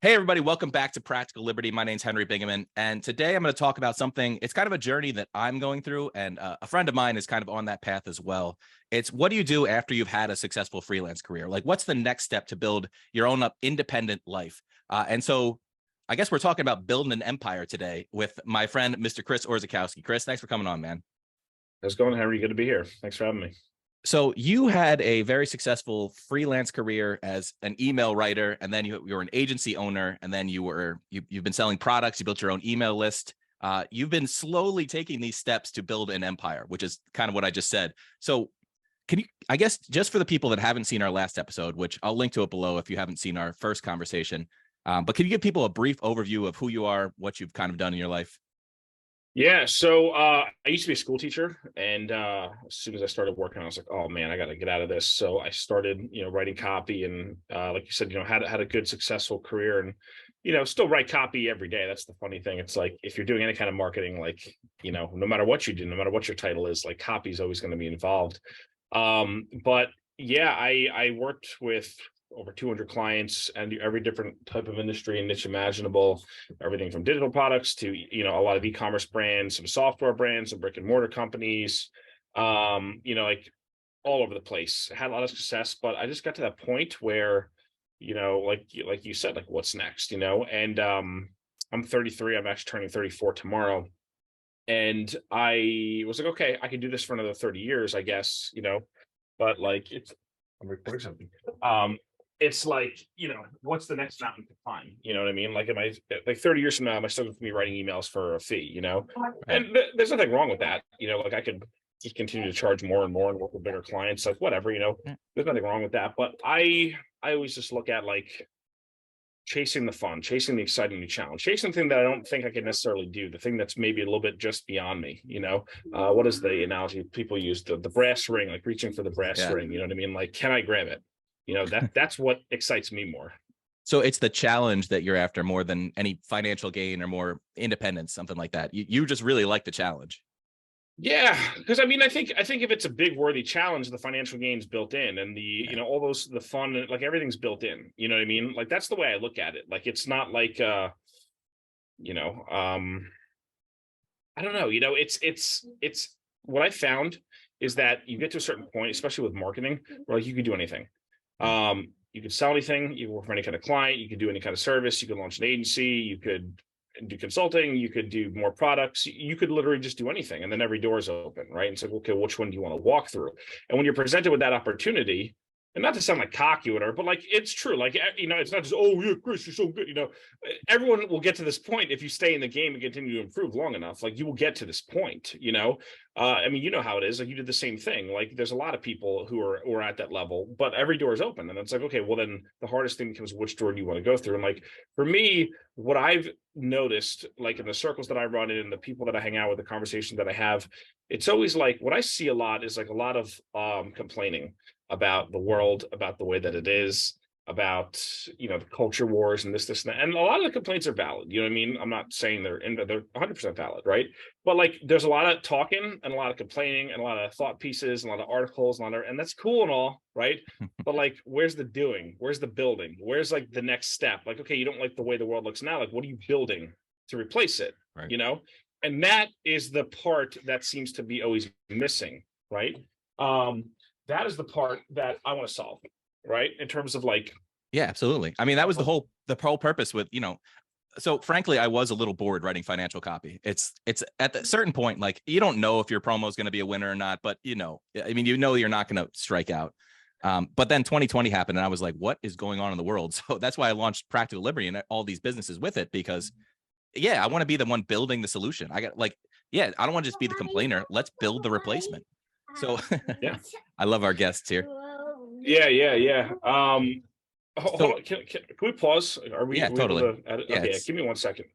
Hey, everybody, welcome back to Practical Liberty. My name's Henry Bingaman, and today I'm going to talk about something. It's kind of a journey that I'm going through, and a friend of mine is kind of on that path as well. It's what do you do after you've had a successful freelance career? Like, what's the next step to build your own independent life? And so I guess we're talking about building an empire today with my friend, Mr. Chris Orzechowski. Chris, thanks for coming on, man. How's it going, Henry? Good to be here. Thanks for having me. So you had a very successful freelance career as an email writer, and then you were an agency owner, and then you've been selling products. You built your own email list. You've been slowly taking these steps to build an empire, which is kind of what I just said. So can you, I guess, just for the people that haven't seen our last episode, which I'll link to it below if you haven't seen our first conversation, but can you give people a brief overview of who you are, what you've kind of done in your life? Yeah, so I used to be a school teacher, and as soon as I started working, I was like, "Oh man, I got to get out of this." So I started, writing copy, and like you said, had a good, successful career, and still write copy every day. That's the funny thing. It's like if you're doing any kind of marketing, like no matter what you do, no matter what your title is, like copy is always going to be involved. But yeah, I worked with over 200 clients and every different type of industry and niche imaginable, everything from digital products to a lot of e-commerce brands, some software brands, some brick and mortar companies, like all over the place. I had a lot of success, but I just got to that point where like you said, like what's next, and I'm 33. I'm actually turning 34 tomorrow, and I was like, okay, I can do this for another 30 years, I guess, but like I'm recording something. It's like, what's the next mountain to climb? You know what I mean? Like, am I like 30 years from now, am I still going to be writing emails for a fee, Right. And there's nothing wrong with that. Like I could just continue to charge more and more and work with bigger clients, like whatever, Yeah. there's nothing wrong with that. But I always just look at like chasing the fun, chasing the exciting new challenge, chasing the thing that I don't think I can necessarily do, the thing that's maybe a little bit just beyond me, what is the analogy people use? The brass ring, like reaching for the brass Yeah. ring, you know what I mean? Like, can I grab it? That's what excites me more. So it's the challenge that you're after more than any financial gain or more independence, something like that. You just really like the challenge. Yeah, because I mean, I think if it's a big worthy challenge, the financial gain's built in, and all those the fun, like everything's built in. You know what I mean? Like that's the way I look at it. Like it's not like you know, I don't know. It's what I found is that you get to a certain point, especially with marketing, where like you can do anything. You could sell anything, you can work for any kind of client, you could do any kind of service, you could launch an agency, you could do consulting, you could do more products, you could literally just do anything, and then every door is open, right? And it's like, okay, which one do you want to walk through? And when you're presented with that opportunity, and not to sound like cocky or whatever, but like it's true, like it's not just, oh yeah, Chris, you're so good, everyone will get to this point if you stay in the game and continue to improve long enough. Like you will get to this point. I mean, you know how it is. Like you did the same thing. Like there's a lot of people who are at that level, but every door is open, and it's like, okay, well then the hardest thing becomes which door do you want to go through? And like for me, what I've noticed, like in the circles that I run in, and the people that I hang out with, the conversations that I have, it's always like what I see a lot is like a lot of complaining about the world, about the way that it is, about the culture wars and this and that. And a lot of the complaints are valid. You know what I mean? I'm not saying they're 100% valid, right? But like there's a lot of talking and a lot of complaining and a lot of thought pieces and a lot of articles and that's cool and all, right? But like where's the doing? Where's the building? Where's like the next step? Like, okay, you don't like the way the world looks now. Like what are you building to replace it? Right. And that is the part that seems to be always missing, right? That is the part that I want to solve, right? In terms of like, Yeah, absolutely. I mean, that was the whole purpose with, so frankly, I was a little bored writing financial copy. It's at a certain point, like you don't know if your promo is going to be a winner or not, but I mean, you're not going to strike out. But then 2020 happened and I was like, what is going on in the world? So that's why I launched Practical Liberty and all these businesses with it, because I want to be the one building the solution. I don't want to just be the complainer. Let's build the replacement. So yeah, I love our guests here. yeah. Hold So on. Can we pause? Are we, yeah, are we able totally. to edit? Yeah, Okay, give me 1 second.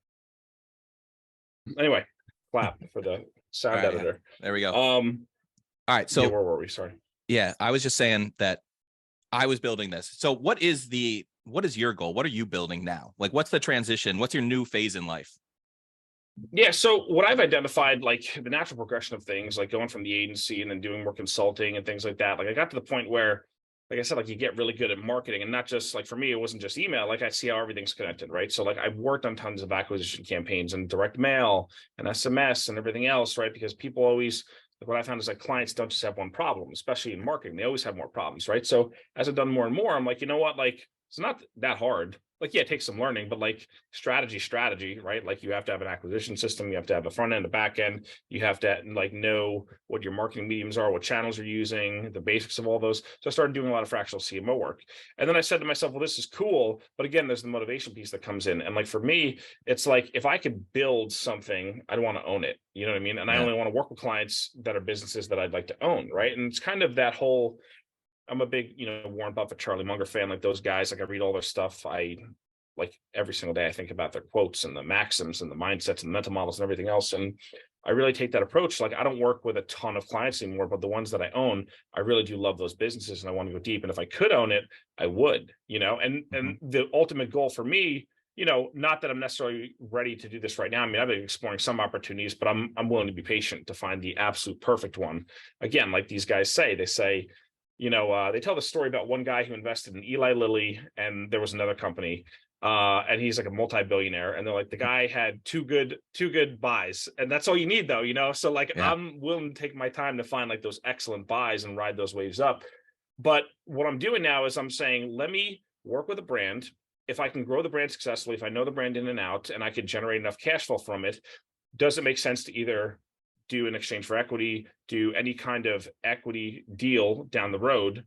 Anyway, clap for the sound all right, editor. there we go. All right. So where were we? Sorry. yeah, I was just saying that I was building this. So what is your goal? What are you building now? Like, what's the transition? What's your new phase in life? Yeah, so what I've identified, like the natural progression of things, like going from the agency and then doing more consulting and things like that. Like I got to the point where like I said, like you get really good at marketing, and not just like, for me, it wasn't just email. Like I see how everything's connected, right? So like I've worked on tons of acquisition campaigns and direct mail and SMS and everything else, right? Because people always, like what I found is like clients don't just have one problem, especially in marketing. They always have more problems, right? So as I've done more and more, I'm like, you know what? Like it's not that hard. Like, yeah, it takes some learning, but like strategy, right? Like you have to have an acquisition system, you have to have a front end, a back end, you have to like know what your marketing mediums are, what channels you're using, the basics of all those. So I started doing a lot of fractional CMO work. And then I said to myself, well, this is cool. But again, there's the motivation piece that comes in. And like for me, it's like if I could build something, I'd want to own it. You know what I mean? And I Yeah. only want to work with clients that are businesses that I'd like to own, right? And it's kind of that whole, I'm a big, Warren Buffett, Charlie Munger fan, like those guys. Like I read all their stuff. I like every single day I think about their quotes and the maxims and the mindsets and the mental models and everything else. And I really take that approach. Like I don't work with a ton of clients anymore, but the ones that I own, I really do love those businesses and I want to go deep. And if I could own it, I would, and the ultimate goal for me, not that I'm necessarily ready to do this right now. I mean, I've been exploring some opportunities, but I'm willing to be patient to find the absolute perfect one. Again, like these guys say, they tell the story about one guy who invested in Eli Lilly, and there was another company, and he's like a multi-billionaire, and they're like, the guy had two good buys, and that's all you need, though. So like, Yeah. I'm willing to take my time to find like those excellent buys and ride those waves up. But what I'm doing now is I'm saying, let me work with a brand. If I can grow the brand successfully, if I know the brand in and out, and I can generate enough cash flow from it, does it make sense to either do an exchange for equity, do any kind of equity deal down the road,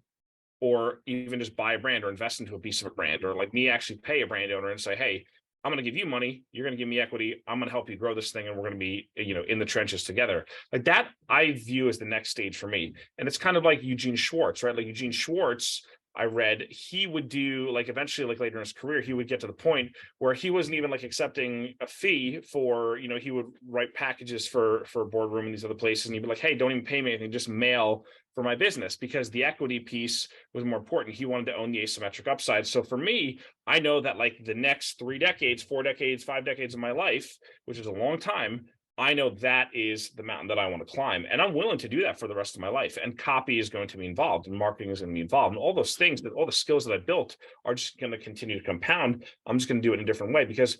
or even just buy a brand or invest into a piece of a brand, or like me actually pay a brand owner and say, hey, I'm going to give you money, you're going to give me equity, I'm going to help you grow this thing, and we're going to be, in the trenches together. Like that I view as the next stage for me. And it's kind of like Eugene Schwartz, right? Like Eugene Schwartz, I read he would do, like, eventually, like later in his career, he would get to the point where he wasn't even like accepting a fee for, he would write packages for boardroom and these other places, and he'd be like, hey, don't even pay me anything, just mail for my business, because the equity piece was more important. He wanted to own the asymmetric upside. So for me, I know that like the next 3 decades, 4 decades, 5 decades of my life, which is a long time, I know that is the mountain that I want to climb. And I'm willing to do that for the rest of my life. And copy is going to be involved, and marketing is going to be involved. And all those things, that all the skills that I built are just going to continue to compound. I'm just going to do it in a different way, because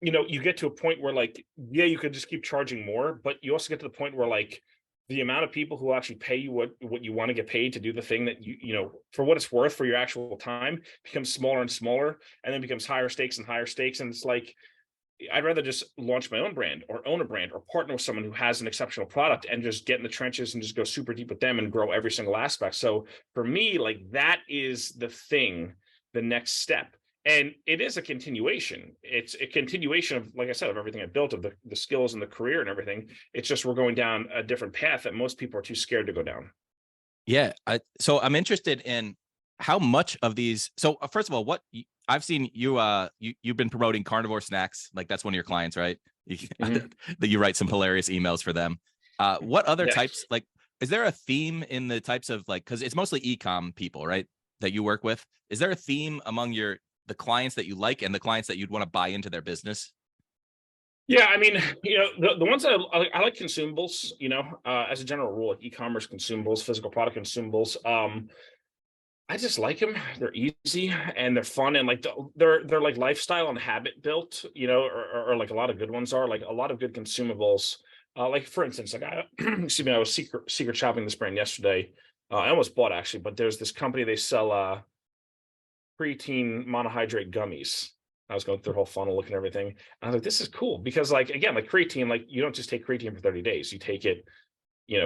you get to a point where like, yeah, you could just keep charging more, but you also get to the point where like the amount of people who actually pay you what you want to get paid to do the thing that for what it's worth for your actual time becomes smaller and smaller, and then becomes higher stakes and higher stakes. And it's like, I'd rather just launch my own brand or own a brand or partner with someone who has an exceptional product and just get in the trenches and just go super deep with them and grow every single aspect. So for me, like that is the thing, the next step. And it is a continuation. It's a continuation of, like I said, of everything I built, of the skills and the career and everything. It's just we're going down a different path that most people are too scared to go down. Yeah. So I'm interested in how much of these. So first of all, I've seen you've been promoting carnivore snacks. Like that's one of your clients, right? That you write some hilarious emails for them. What other types, like, is there a theme in the types of, like, because it's mostly e-com people, right, that you work with? Is there a theme among the clients that you like and the clients that you'd want to buy into their business? Yeah, I mean, the ones that I like consumables, as a general rule, like e-commerce consumables, physical product consumables. I just like them. They're easy and they're fun, and like they're like lifestyle and habit built, or like a lot of good ones are, like a lot of good consumables. Like for instance, like excuse me, I was secret shopping this brand yesterday. I almost bought, actually, but there's this company, they sell creatine monohydrate gummies. I was going through the whole funnel, looking at everything, and I was like, this is cool, because like, again, like creatine, like you don't just take creatine for 30 days. You take it,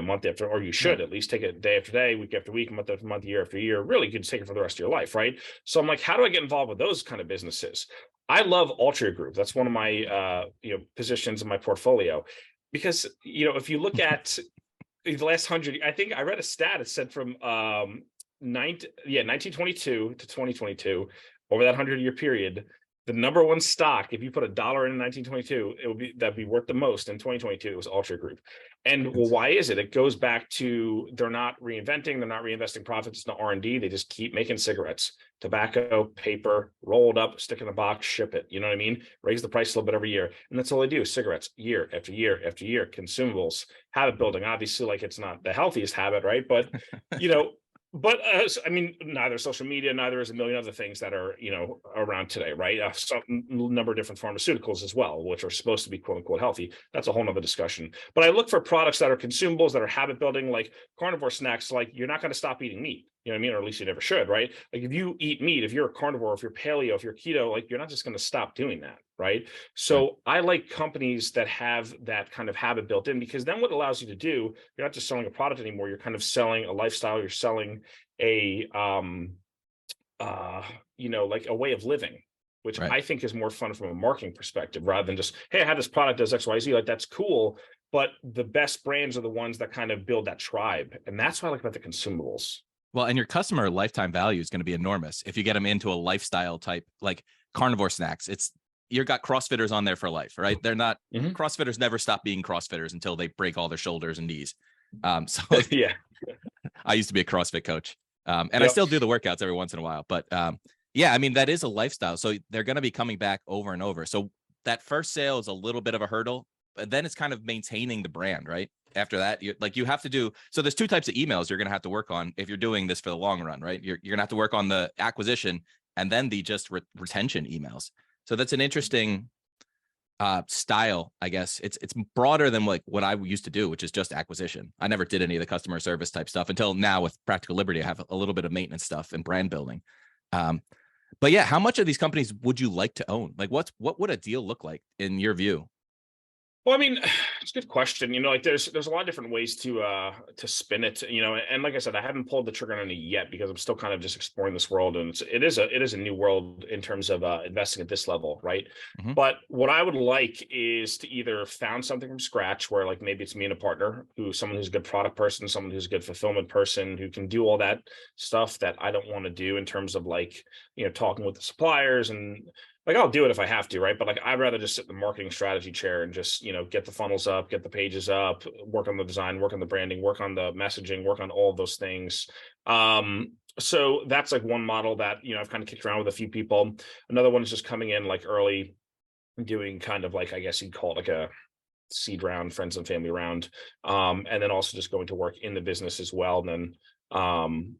month after, or you should at least take it day after day, week after week, month after month, year after year. Really, you could take it for the rest of your life, right? So I'm like, how do I get involved with those kind of businesses? I love Altria Group. That's one of my positions in my portfolio, because if you look at the last 100, I think I read a stat. It said from 1922 to 2022, over that 100-year period, the number one stock, if you put $1 in 1922, that'd be worth the most. In 2022, it was Ultra Group. And well, why is it? It goes back to, they're not reinventing, they're not reinvesting profits, it's not R&D. They just keep making cigarettes, tobacco, paper, rolled up, stick in a box, ship it. You know what I mean? Raise the price a little bit every year. And that's all they do. Cigarettes, year after year after year. Consumables, habit building. Obviously, like, it's not the healthiest habit, right? But but I mean, neither social media, neither is a million other things that are, around today, right? Some number of different pharmaceuticals as well, which are supposed to be quote unquote healthy. That's a whole nother discussion. But I look for products that are consumables, that are habit building, like carnivore snacks. Like you're not going to stop eating meat, you know what I mean? Or at least you never should, right? Like if you eat meat, if you're a carnivore, if you're paleo, if you're keto, like you're not just going to stop doing that, right? Right. So I like companies that have that kind of habit built in, because then what it allows you to do, you're not just selling a product anymore. You're kind of selling a lifestyle. You're selling a like a way of living, which Right. I think is more fun from a marketing perspective, rather than just, hey, I have this product does XYZ. Like that's cool, but the best brands are the ones that kind of build that tribe, and that's what I like about the consumables. Well, and your customer lifetime value is going to be enormous if you get them into a lifestyle type like carnivore snacks. It's you've got CrossFitters on there for life, right? They're not Mhm. CrossFitters never stop being CrossFitters until they break all their shoulders and knees. So Yeah. I used to be a CrossFit coach, and I Yep. still do the workouts every once in a while. But yeah, I mean that is a lifestyle, so they're going to be coming back over and over. So that first sale is a little bit of a hurdle, but then it's kind of maintaining the brand, right? After that, you have to do. So there's two types of emails you're going to have to work on if you're doing this for the long run, right? You're going to have to work on the acquisition and then the just retention emails. So that's an interesting style. I guess it's broader than like what I used to do, which is just acquisition. I never did any of the customer service type stuff until now. With Practical Liberty, I have a little bit of maintenance stuff and brand building. um but yeah, how much of these companies would you like to own? Like what would a deal look like in your view? Well, I mean, it's a good question. Like there's a lot of different ways to spin it. And like I said, I haven't pulled the trigger on any yet, because I'm still kind of just exploring this world, and it is a new world in terms of investing at this level, right? Hmm. But what I would like is to either found something from scratch, where like maybe it's me and a partner, someone who's a good product person, someone who's a good fulfillment person, who can do all that stuff that I don't want to do in terms of like, talking with the suppliers, and like I'll do it if I have to, right? But like I'd rather just sit in the marketing strategy chair and just, get the funnels up, get the pages up, work on the design, work on the branding, work on the messaging, work on all of those things. So that's like one model that, I've kind of kicked around with a few people. Another one is just coming in like early, doing kind of like, I guess you'd call it like a seed round, friends and family round. And then also just going to work in the business as well. And then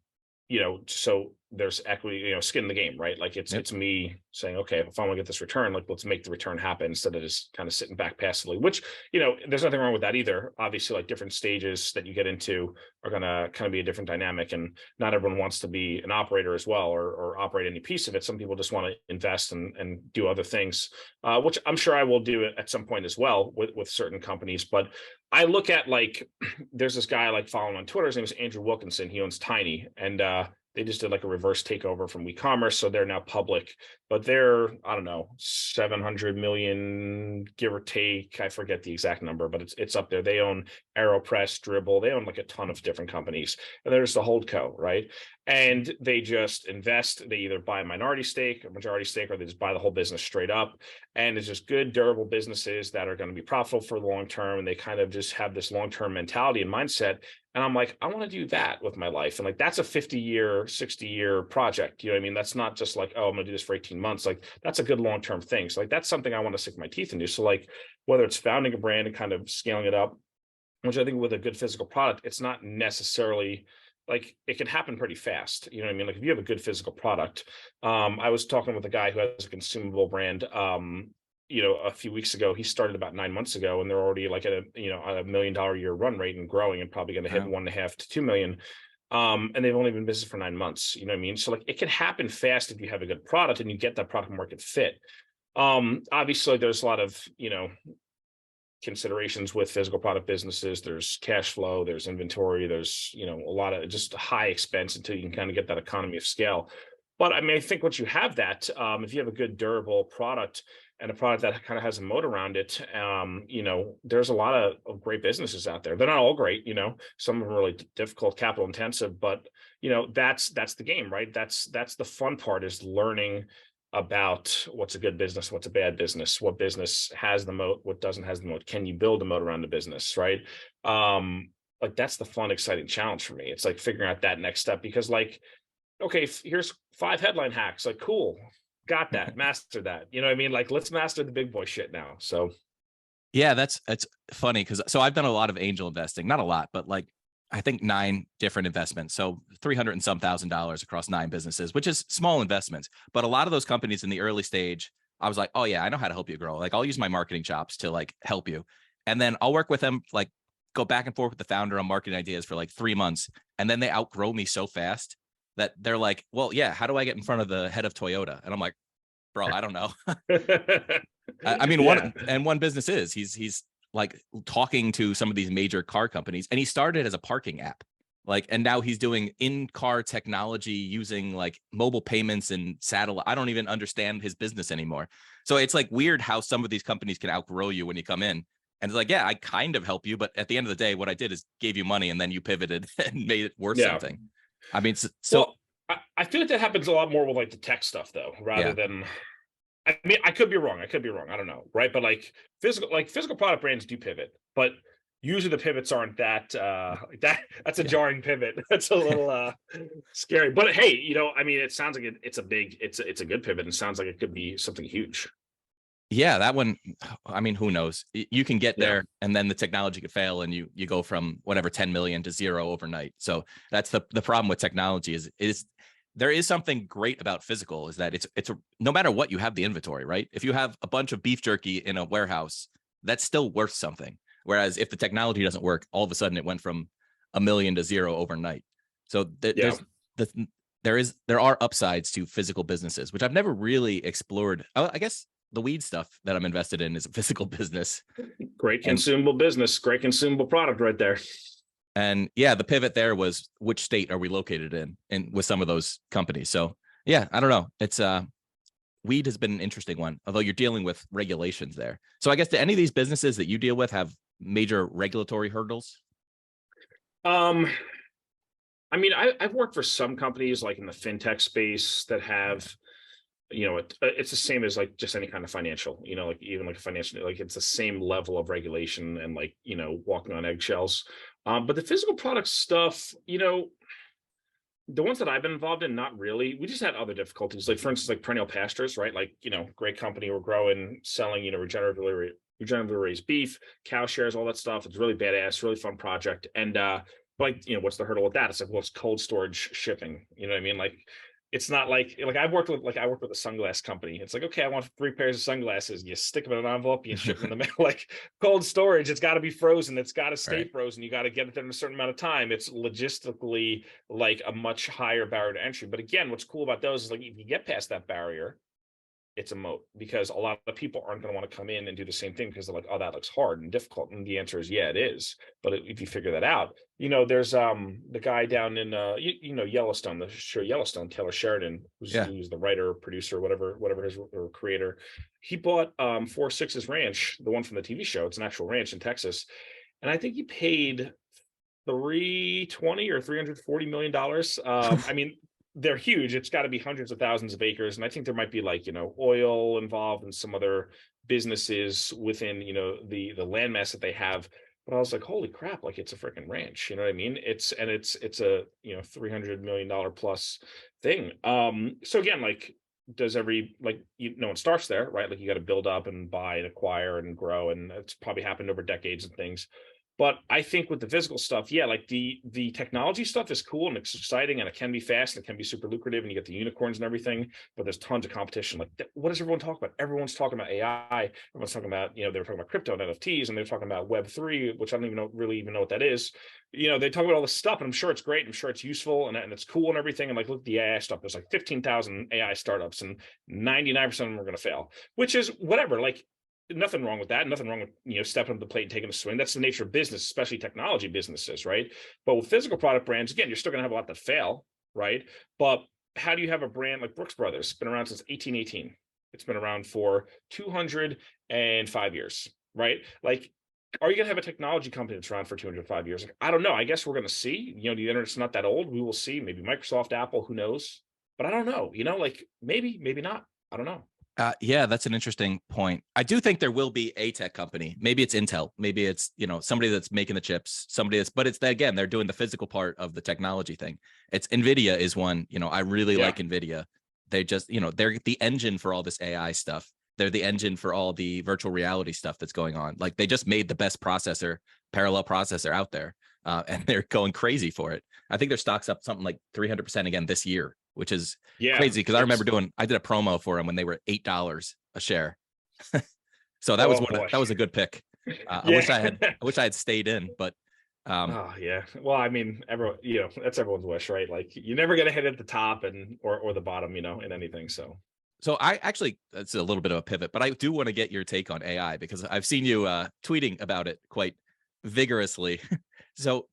so there's equity, skin in the game, right? Like it's Yep. it's me saying, okay, if I want to get this return, like let's make the return happen, instead of just kind of sitting back passively, which, there's nothing wrong with that either. Obviously, like different stages that you get into are gonna kind of be a different dynamic, and not everyone wants to be an operator as well, or operate any piece of it. Some people just want to invest and do other things, which I'm sure I will do at some point as well with certain companies. But I look at like there's this guy I like following on Twitter. His name is Andrew Wilkinson. He owns Tiny, and they just did like a reverse takeover from WeCommerce, so they're now public. But they're, I don't know, 700 million, give or take. I forget the exact number, but it's up there. They own AeroPress, Dribble. They own like a ton of different companies, and there's the holdco, right? And they just invest. They either buy a minority stake, a majority stake, or they just buy the whole business straight up. And it's just good, durable businesses that are going to be profitable for the long term. And they kind of just have this long-term mentality and mindset. And I'm like, I want to do that with my life. And like, that's a 50-year, 60-year project. You know what I mean? That's not just like, oh, I'm going to do this for 18 months. Like, that's a good long-term thing. So like, that's something I want to sink my teeth into. So like, whether it's founding a brand and kind of scaling it up, which I think with a good physical product, it's not necessarily like it can happen pretty fast. You know what I mean? Like if you have a good physical product, I was talking with a guy who has a consumable brand, a few weeks ago. He started about 9 months ago, and they're already like at a $1 million a year run rate and growing, and probably going to hit Wow. 1.5 to 2 million. And they've only been in business for 9 months. You know what I mean? So like it can happen fast if you have a good product and you get that product market fit. Obviously there's a lot of, considerations with physical product businesses. There's cash flow, there's inventory, there's a lot of just high expense until you can kind of get that economy of scale. But I mean, I think once you have that, if you have a good durable product and a product that kind of has a moat around it, there's a lot of great businesses out there. They're not all great, some of them are really difficult, capital intensive, but that's the game, right? That's the fun part, is learning about what's a good business, what's a bad business, what business has the moat, what doesn't has the moat. Can you build a moat around the business, right? Like that's the fun, exciting challenge for me. It's like figuring out that next step, because like, okay, here's 5 headline hacks. Like, cool, got that, master that. You know what I mean? Like, let's master the big boy shit now. So Yeah, that's funny because so I've done a lot of angel investing, not a lot, but like I think 9 different investments. So 300 and some $1,000 across 9 businesses, which is small investments. But a lot of those companies in the early stage, I was like, oh yeah, I know how to help you grow. Like I'll use my marketing chops to like help you. And then I'll work with them, like go back and forth with the founder on marketing ideas for like 3 months. And then they outgrow me so fast that they're like, well, yeah, how do I get in front of the head of Toyota? And I'm like, bro, I don't know. I mean, Yeah. one business is he's like talking to some of these major car companies, and he started as a parking app, like, and now he's doing in-car technology using like mobile payments and satellite. I don't even understand his business anymore. So it's like weird how some of these companies can outgrow you when you come in. And it's like, yeah, I kind of help you, but at the end of the day, what I did is gave you money, and then you pivoted and made it worth Yeah. something. I mean, so Well, I feel like that happens a lot more with like the tech stuff though, rather yeah, than, I mean, I could be wrong. I could be wrong. I don't know. Right. But physical product brands do pivot, but usually the pivots aren't that's a yeah. jarring pivot. That's a little scary. But hey, I mean, it sounds like it's a good pivot. And it sounds like it could be something huge. Yeah, that one, I mean, who knows? You can get Yeah. there and then the technology could fail and you go from whatever 10 million to 0 overnight. So that's the problem with technology is there is something great about physical, is that it's no matter what, you have the inventory, right? If you have a bunch of beef jerky in a warehouse, that's still worth something. Whereas if the technology doesn't work, all of a sudden it went from 1 million to 0 overnight. So Yeah. the there are upsides to physical businesses, which I've never really explored. Oh, I guess the weed stuff that I'm invested in is a physical business. Great And consumable business, great consumable product right there. yeah, the pivot there was which state are we located in and with some of those companies. So yeah, I don't know. It's weed has been an interesting one, although you're dealing with regulations there. So I guess, do any of these businesses that you deal with have major regulatory hurdles? Um, I mean, I've worked for some companies like in the fintech space that have, it's the same as like just any kind of financial, like even like a financial, like it's the same level of regulation and like, walking on eggshells. But the physical product stuff, the ones that I've been involved in, not really. We just had other difficulties. Like for instance, like perennial pastures, right? Like, great company. We're growing, selling, regeneratively raised beef, cow shares, all that stuff. It's really badass, really fun project. And like, what's the hurdle with that? It's like, well, it's cold storage shipping. You know what I mean? Like it's not like I worked with a sunglass company. It's like, okay, I want 3 pairs of sunglasses. You stick them in an envelope, you ship them in the mail. Like cold storage, it's got to be frozen. It's got to stay Right. frozen. You got to get it there in a certain amount of time. It's logistically like a much higher barrier to entry. But again, what's cool about those is like if you get past that barrier, it's a moat, because a lot of people aren't going to want to come in and do the same thing because they're like, oh, that looks hard and difficult. And the answer is, yeah, it is. But if you figure that out, there's the guy down in Yellowstone, the show Yellowstone, Taylor Sheridan, Yeah. who's the writer, producer, whatever his, or creator. He bought 4-6's ranch, the one from the TV show. It's an actual ranch in Texas, and I think he paid 320 or $340 million. I mean, they're huge. It's got to be hundreds of thousands of acres. And I think there might be like, oil involved and some other businesses within, the landmass that they have. But I was like, holy crap, like it's a freaking ranch. You know what I mean? It's a, $300 million plus thing. So again, like, does every, like, no one starts there, right? Like you got to build up and buy and acquire and grow. And it's probably happened over decades and things. But I think with the physical stuff, yeah, like the technology stuff is cool and it's exciting and it can be fast and it can be super lucrative and you get the unicorns and everything, but there's tons of competition. Like what does everyone talk about? Everyone's talking about AI. Everyone's talking about, they were talking about crypto and NFTs, and they're talking about Web3, which I don't really even know what that is. They talk about all this stuff, and I'm sure it's great. I'm sure it's useful and it's cool and everything. And like, look at the AI stuff. There's like 15,000 AI startups and 99% of them are going to fail, which is whatever. Like, nothing wrong with that. Nothing wrong with, stepping up the plate and taking a swing. That's the nature of business, especially technology businesses, right? But with physical product brands, again, you're still going to have a lot that fail, right? But how do you have a brand like Brooks Brothers? It's been around since 1818. It's been around for 205 years, right? Like, are you going to have a technology company that's around for 205 years? Like, I don't know. I guess we're going to see. The internet's not that old. We will see. Maybe Microsoft, Apple, who knows? But I don't know. Like maybe not. I don't know. Yeah, that's an interesting point. I do think there will be a tech company. Maybe it's Intel. Maybe it's, somebody that's making the chips, but it's, again, they're doing the physical part of the technology thing. It's NVIDIA is one, I really like NVIDIA. They just, they're the engine for all this AI stuff. They're the engine for all the virtual reality stuff that's going on. Like they just made the best parallel processor out there. and they're going crazy for it. I think their stock's up something like 300% again this year, which is crazy because I remember I did a promo for them when they were $8 a share. So that was a good pick. I wish I had stayed in, but oh yeah. Well, I mean, everyone, that's everyone's wish, right? Like you're never gonna hit at the top or the bottom, in anything. So I actually, that's a little bit of a pivot, but I do want to get your take on AI because I've seen you tweeting about it quite vigorously. So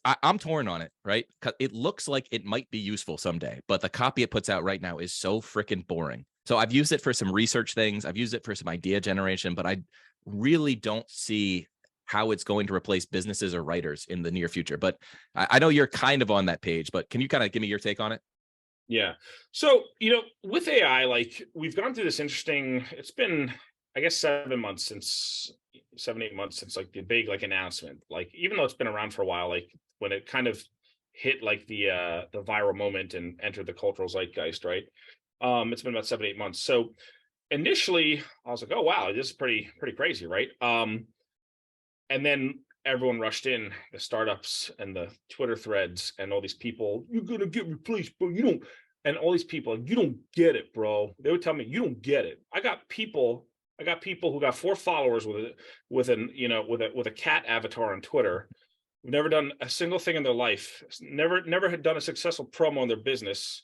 I'm torn on it, right? It looks like it might be useful someday, but the copy it puts out right now is so freaking boring. So I've used it for some research things. I've used it for some idea generation, but I really don't see how it's going to replace businesses or writers in the near future. But I know you're kind of on that page, but can you kind of give me your take on it? yeah. So, with AI, like we've gone through this interesting, it's been, I guess, 7, 8 months since like the big like announcement. Like, even though it's been around for a while, like when it kind of hit like the viral moment and entered the cultural zeitgeist, right? It's been about 7, 8 months. So initially I was like, oh wow, this is pretty crazy, right? And then everyone rushed in, the startups and the Twitter threads and all these people, you're gonna get replaced, bro. You don't, and all these people, you don't get it, bro. They would tell me, you don't get it. I got people who got 4 followers with a cat avatar on Twitter, who've never done a single thing in their life, never had done a successful promo in their business,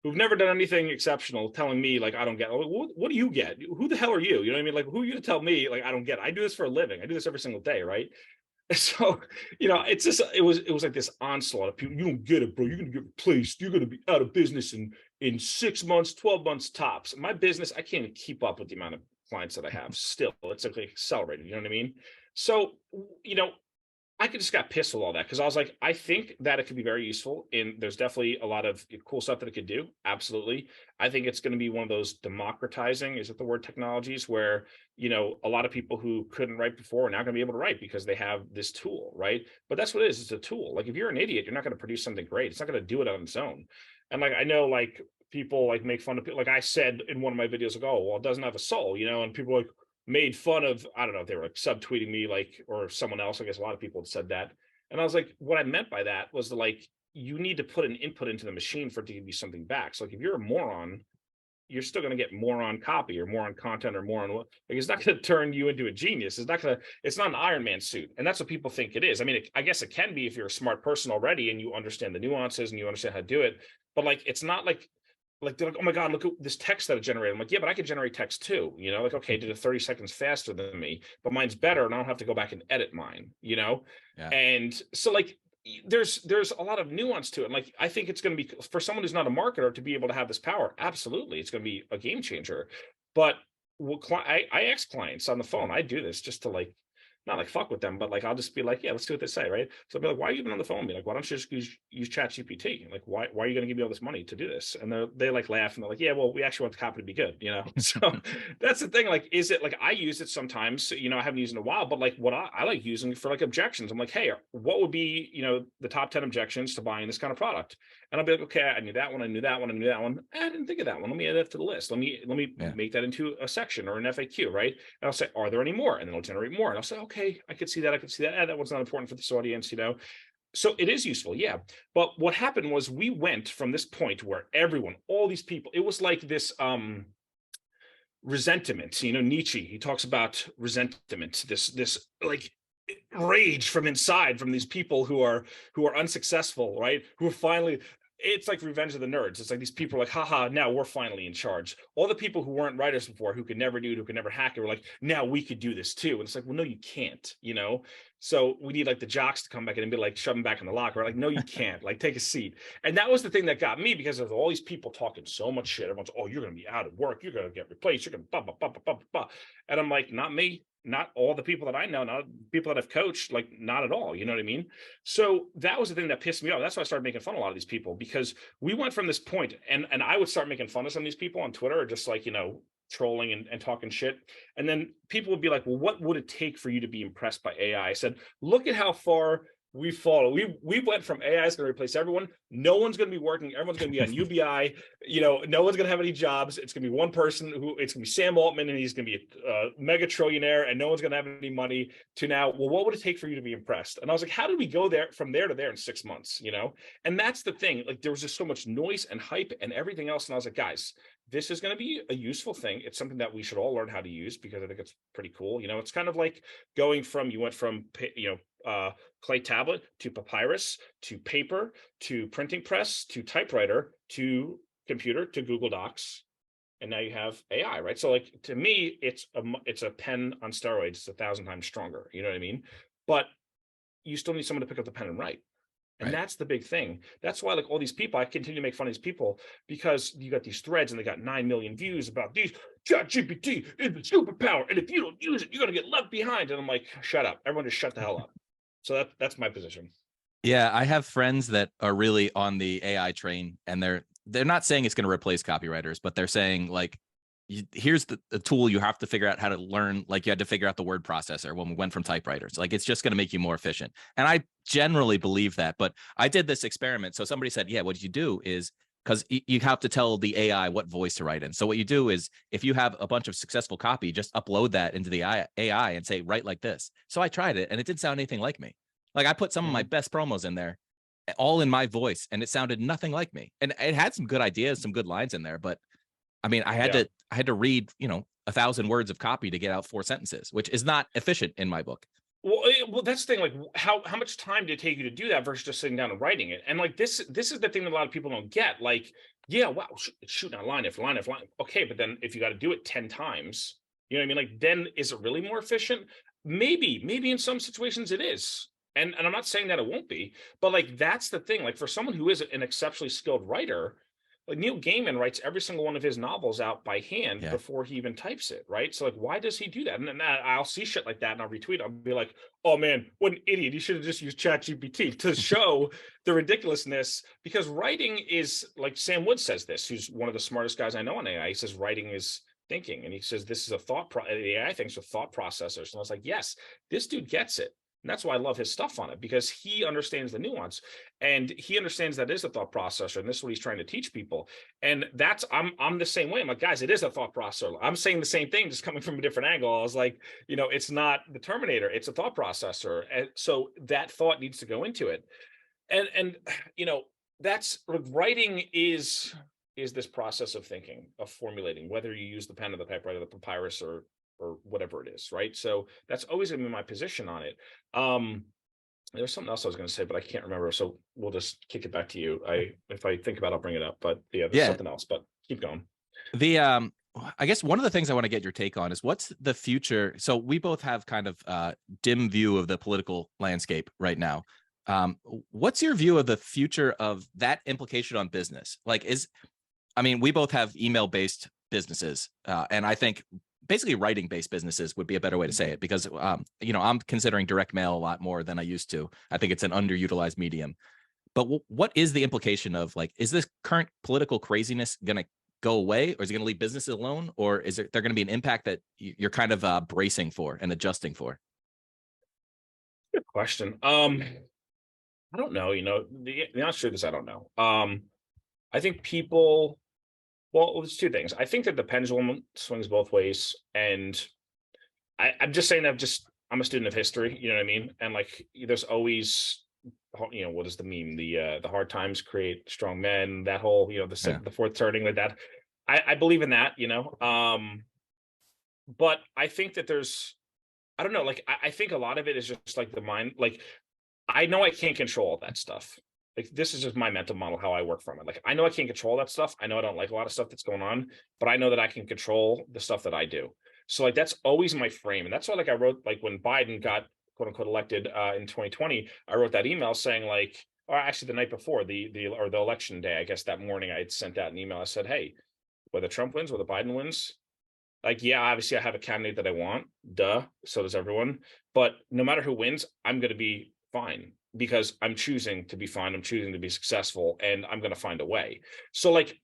who've never done anything exceptional, telling me like I don't get. What do you get? Who the hell are you? You know what I mean? Like, who are you to tell me like I don't get it? I do this for a living. I do this every single day, right? So it's just it was like this onslaught of people. You don't get it, bro. You're gonna get replaced. You're gonna be out of business in 6 months, 12 months tops. My business, I can't even keep up with the amount of clients that I have. Still, it's like accelerated. You know what I mean? So I just got pissed with all that because I was like, I think that it could be very useful. And there's definitely a lot of cool stuff that it could do. Absolutely. I think it's going to be one of those democratizing, is it the word, technologies where, a lot of people who couldn't write before are now going to be able to write because they have this tool, right? But that's what it is. It's a tool. Like if you're an idiot, you're not going to produce something great. It's not going to do it on its own. And like, I know like people like make fun of people. Like I said in one of my videos, like, oh, well, it doesn't have a soul, and people are like, made fun of, I don't know if they were like subtweeting me, like, or someone else. I guess a lot of people had said that. And I was like, what I meant by that was like, you need to put an input into the machine for it to give you something back. So like, if you're a moron, you're still going to get moron copy or moron content or moron. Like, it's not going to turn you into a genius. It's not an Iron Man suit. And that's what people think it is. I mean, I guess it can be if you're a smart person already and you understand the nuances and you understand how to do it. But like, it's not like they're like, oh my God, look at this text that it generated. I'm like, yeah, but I could generate text too. Like, okay, did it 30 seconds faster than me, but mine's better and I don't have to go back and edit mine, Yeah. And so like, there's a lot of nuance to it. And like, I think it's going to be, for someone who's not a marketer to be able to have this power. Absolutely. It's going to be a game changer. But I ask clients on the phone, I do this just to like, not like fuck with them, but like I'll just be like, yeah, let's see what they say, right? So I'll be like, why are you even on the phone? Be like, why don't you just use Chat GPT? Like, why are you going to give me all this money to do this? And they like laugh and they're like, yeah, well, we actually want the copy to be good, So that's the thing. Like, is it like I use it sometimes? I haven't used it in a while, but like what I like using for like objections. I'm like, hey, what would be the top 10 objections to buying this kind of product? And I'll be like, okay, I knew that one, I knew that one, I knew that one. I didn't think of that one. Let me add that to the list. Let me make that into a section or an FAQ, right? And I'll say, are there any more? And then I'll generate more. And I'll say, okay, I could see that. I could see that. That one's not important for this audience, So it is useful, yeah. But what happened was we went from this point where everyone, all these people, it was like this resentment. Nietzsche, he talks about resentment, this like rage from inside from these people who are unsuccessful, right? Who are finally, it's like Revenge of the Nerds. It's like these people are like, haha, now we're finally in charge. All the people who weren't writers before, who could never do it, who could never hack it, were like, now we could do this too. And it's like, well, no, you can't, So we need like the jocks to come back in and be like, shove them back in the locker. Like, no, you can't. Like, take a seat. And that was the thing that got me, because of all these people talking so much shit. Everyone's, oh, you're going to be out of work. You're going to get replaced. You're going to blah, blah, blah, blah, blah, blah. And I'm like, not me. Not all the people that I know, not people that I've coached, like not at all. You know what I mean? So that was the thing that pissed me off. That's why I started making fun of a lot of these people, because we went from this point, and I would start making fun of some of these people on Twitter, or just like, trolling and talking shit. And then people would be like, well, what would it take for you to be impressed by AI? I said, look at how far we fall. We went from AI is going to replace everyone. No one's going to be working. Everyone's going to be on UBI. No one's going to have any jobs. It's going to be one person who it's going to be Sam Altman, and he's going to be a mega trillionaire, and no one's going to have any money. To now, well, what would it take for you to be impressed? And I was like, how did we go there from there to there in 6 months? And that's the thing. Like there was just so much noise and hype and everything else. And I was like, guys, this is going to be a useful thing. It's something that we should all learn how to use because I think it's pretty cool. It's kind of like going from, you went from, clay tablet to papyrus to paper to printing press to typewriter to computer to Google Docs. And now you have AI, right? So like, to me, it's a pen on steroids. It's 1,000 times stronger. You know what I mean? But you still need someone to pick up the pen and write. And Right. that's the big thing. That's why, like, all these people, I continue to make fun of these people because you got these threads and they got 9 million views about these. ChatGPT is the superpower, and if you don't use it, you're gonna get left behind. And I'm like, shut up! Everyone just shut the hell up. So that's my position. Yeah, I have friends that are really on the AI train, and they're not saying it's going to replace copywriters, but they're saying like, here's the tool you have to figure out how to learn. Like you had to figure out the word processor when we went from typewriters. Like it's just going to make you more efficient. And I generally believe that. But I did this experiment. So somebody said, yeah, what you do is because you have to tell the AI what voice to write in. So what you do is if you have a bunch of successful copy, just upload that into the AI and say, write like this. So I tried it and it didn't sound anything like me. Like I put some of my best promos in there, all in my voice, and it sounded nothing like me. And it had some good ideas, some good lines in there, but I mean, I had to read, 1,000 words of copy to get out 4 sentences, which is not efficient in my book. Well, that's the thing. Like, how much time did it take you to do that versus just sitting down and writing it? And like this is the thing that a lot of people don't get. Like, yeah, wow, it's shooting out line after line after line. Okay, but then if you got to do it 10 times, you know what I mean? Like, then is it really more efficient? Maybe in some situations it is. And I'm not saying that it won't be, but like that's the thing. Like for someone who is an exceptionally skilled writer, like Neil Gaiman writes every single one of his novels out by hand Yeah. before he even types it, right? So like, why does he do that? And then I'll see shit like that and I'll retweet. I'll be like, oh man, what an idiot! You should have just used ChatGPT to show the ridiculousness. Because writing is, like Sam Wood says this, who's one of the smartest guys I know on AI. He says writing is thinking, and he says this is a the AI thinks with thought processors. And I was like, yes, this dude gets it. And that's why I love his stuff on it, because he understands the nuance and he understands that it is a thought processor. And this is what he's trying to teach people. And that's, I'm the same way. I'm like, guys, it is a thought processor. I'm saying the same thing, just coming from a different angle. I was like, it's not the Terminator, it's a thought processor. And so that thought needs to go into it. And that's like, writing is this process of thinking, of formulating, whether you use the pen or the typewriter, the papyrus or whatever it is, right? So that's always gonna be my position on it. There's something else I was gonna say, but I can't remember. So we'll just kick it back to you. If I think about it, I'll bring it up. But yeah, there's something else, but keep going. The I guess one of the things I want to get your take on is what's the future. So we both have kind of dim view of the political landscape right now. What's your view of the future of that implication on business? Like we both have email-based businesses, and I think basically writing-based businesses would be a better way to say it, because I'm considering direct mail a lot more than I used to. I think it's an underutilized medium. But what is the implication of, like, is this current political craziness going to go away, or is it going to leave businesses alone, or is there going to be an impact that you're kind of bracing for and adjusting for? Good question. I don't know. The honest truth is I don't know. I think people. Well, there's two things. I think that the pendulum swings both ways, and I'm just saying that I'm a student of history. You know what I mean? And like, there's always, what is the meme? The hard times create strong men. That whole, the fourth turning, like that. I believe in that. But I think that I don't know. Like, I think a lot of it is just like the mind. Like, I know I can't control all that stuff. Like, this is just my mental model, how I work from it. Like, I know I can't control that stuff. I know I don't like a lot of stuff that's going on, but I know that I can control the stuff that I do. So like, that's always my frame. And that's why, like, I wrote, like, when Biden got quote unquote elected in 2020, I wrote that email saying, like, or actually the night before the election day, I guess that morning I had sent out an email. I said, hey, whether Trump wins, whether Biden wins, like, yeah, obviously I have a candidate that I want, duh, so does everyone. But no matter who wins, I'm going to be fine, because I'm choosing to be fine. I'm choosing to be successful, and I'm going to find a way. So like,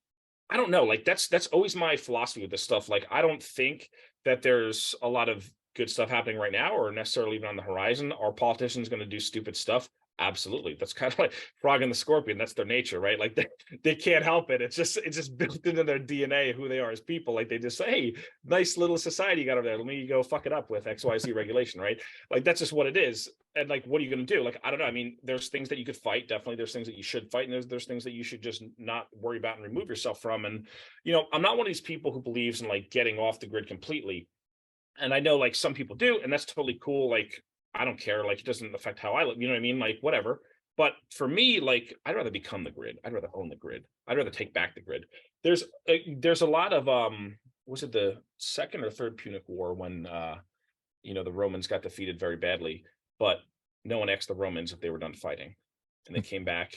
I don't know, like that's always my philosophy with this stuff. Like, I don't think that there's a lot of good stuff happening right now, or necessarily even on the horizon. Are politicians going to do stupid stuff? Absolutely. That's kind of like frog and the scorpion. That's their nature, right? Like they can't help it. It's just built into their DNA who they are as people. Like they just say, hey, nice little society you got over there. Let me go fuck it up with XYZ regulation, right? Like that's just what it is. And like, what are you going to do? Like, I don't know. I mean, there's things that you could fight. Definitely, there's things that you should fight, and there's things that you should just not worry about and remove yourself from. And I'm not one of these people who believes in like getting off the grid completely. And I know like some people do, and that's totally cool. Like, I don't care. Like, it doesn't affect how I live. You know what I mean? Like, whatever. But for me, like, I'd rather become the grid. I'd rather own the grid. I'd rather take back the grid. There's a lot of was it the second or third Punic War when the Romans got defeated very badly, but no one asked the Romans if they were done fighting, and they came back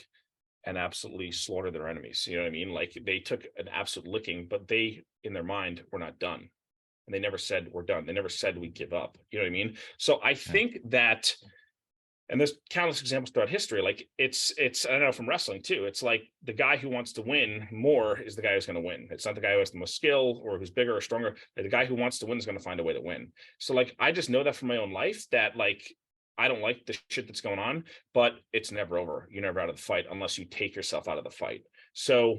and absolutely slaughtered their enemies. You know what I mean? Like they took an absolute licking, but they, in their mind, were not done. And they never said we're done. They never said we give up. You know what I mean? So I think that, and there's countless examples throughout history. Like it's I don't know, from wrestling too. It's like the guy who wants to win more is the guy who's going to win. It's not the guy who has the most skill or who's bigger or stronger. The guy who wants to win is going to find a way to win. So like I just know that from my own life that like I don't like the shit that's going on, but it's never over. You're never out of the fight unless you take yourself out of the fight. So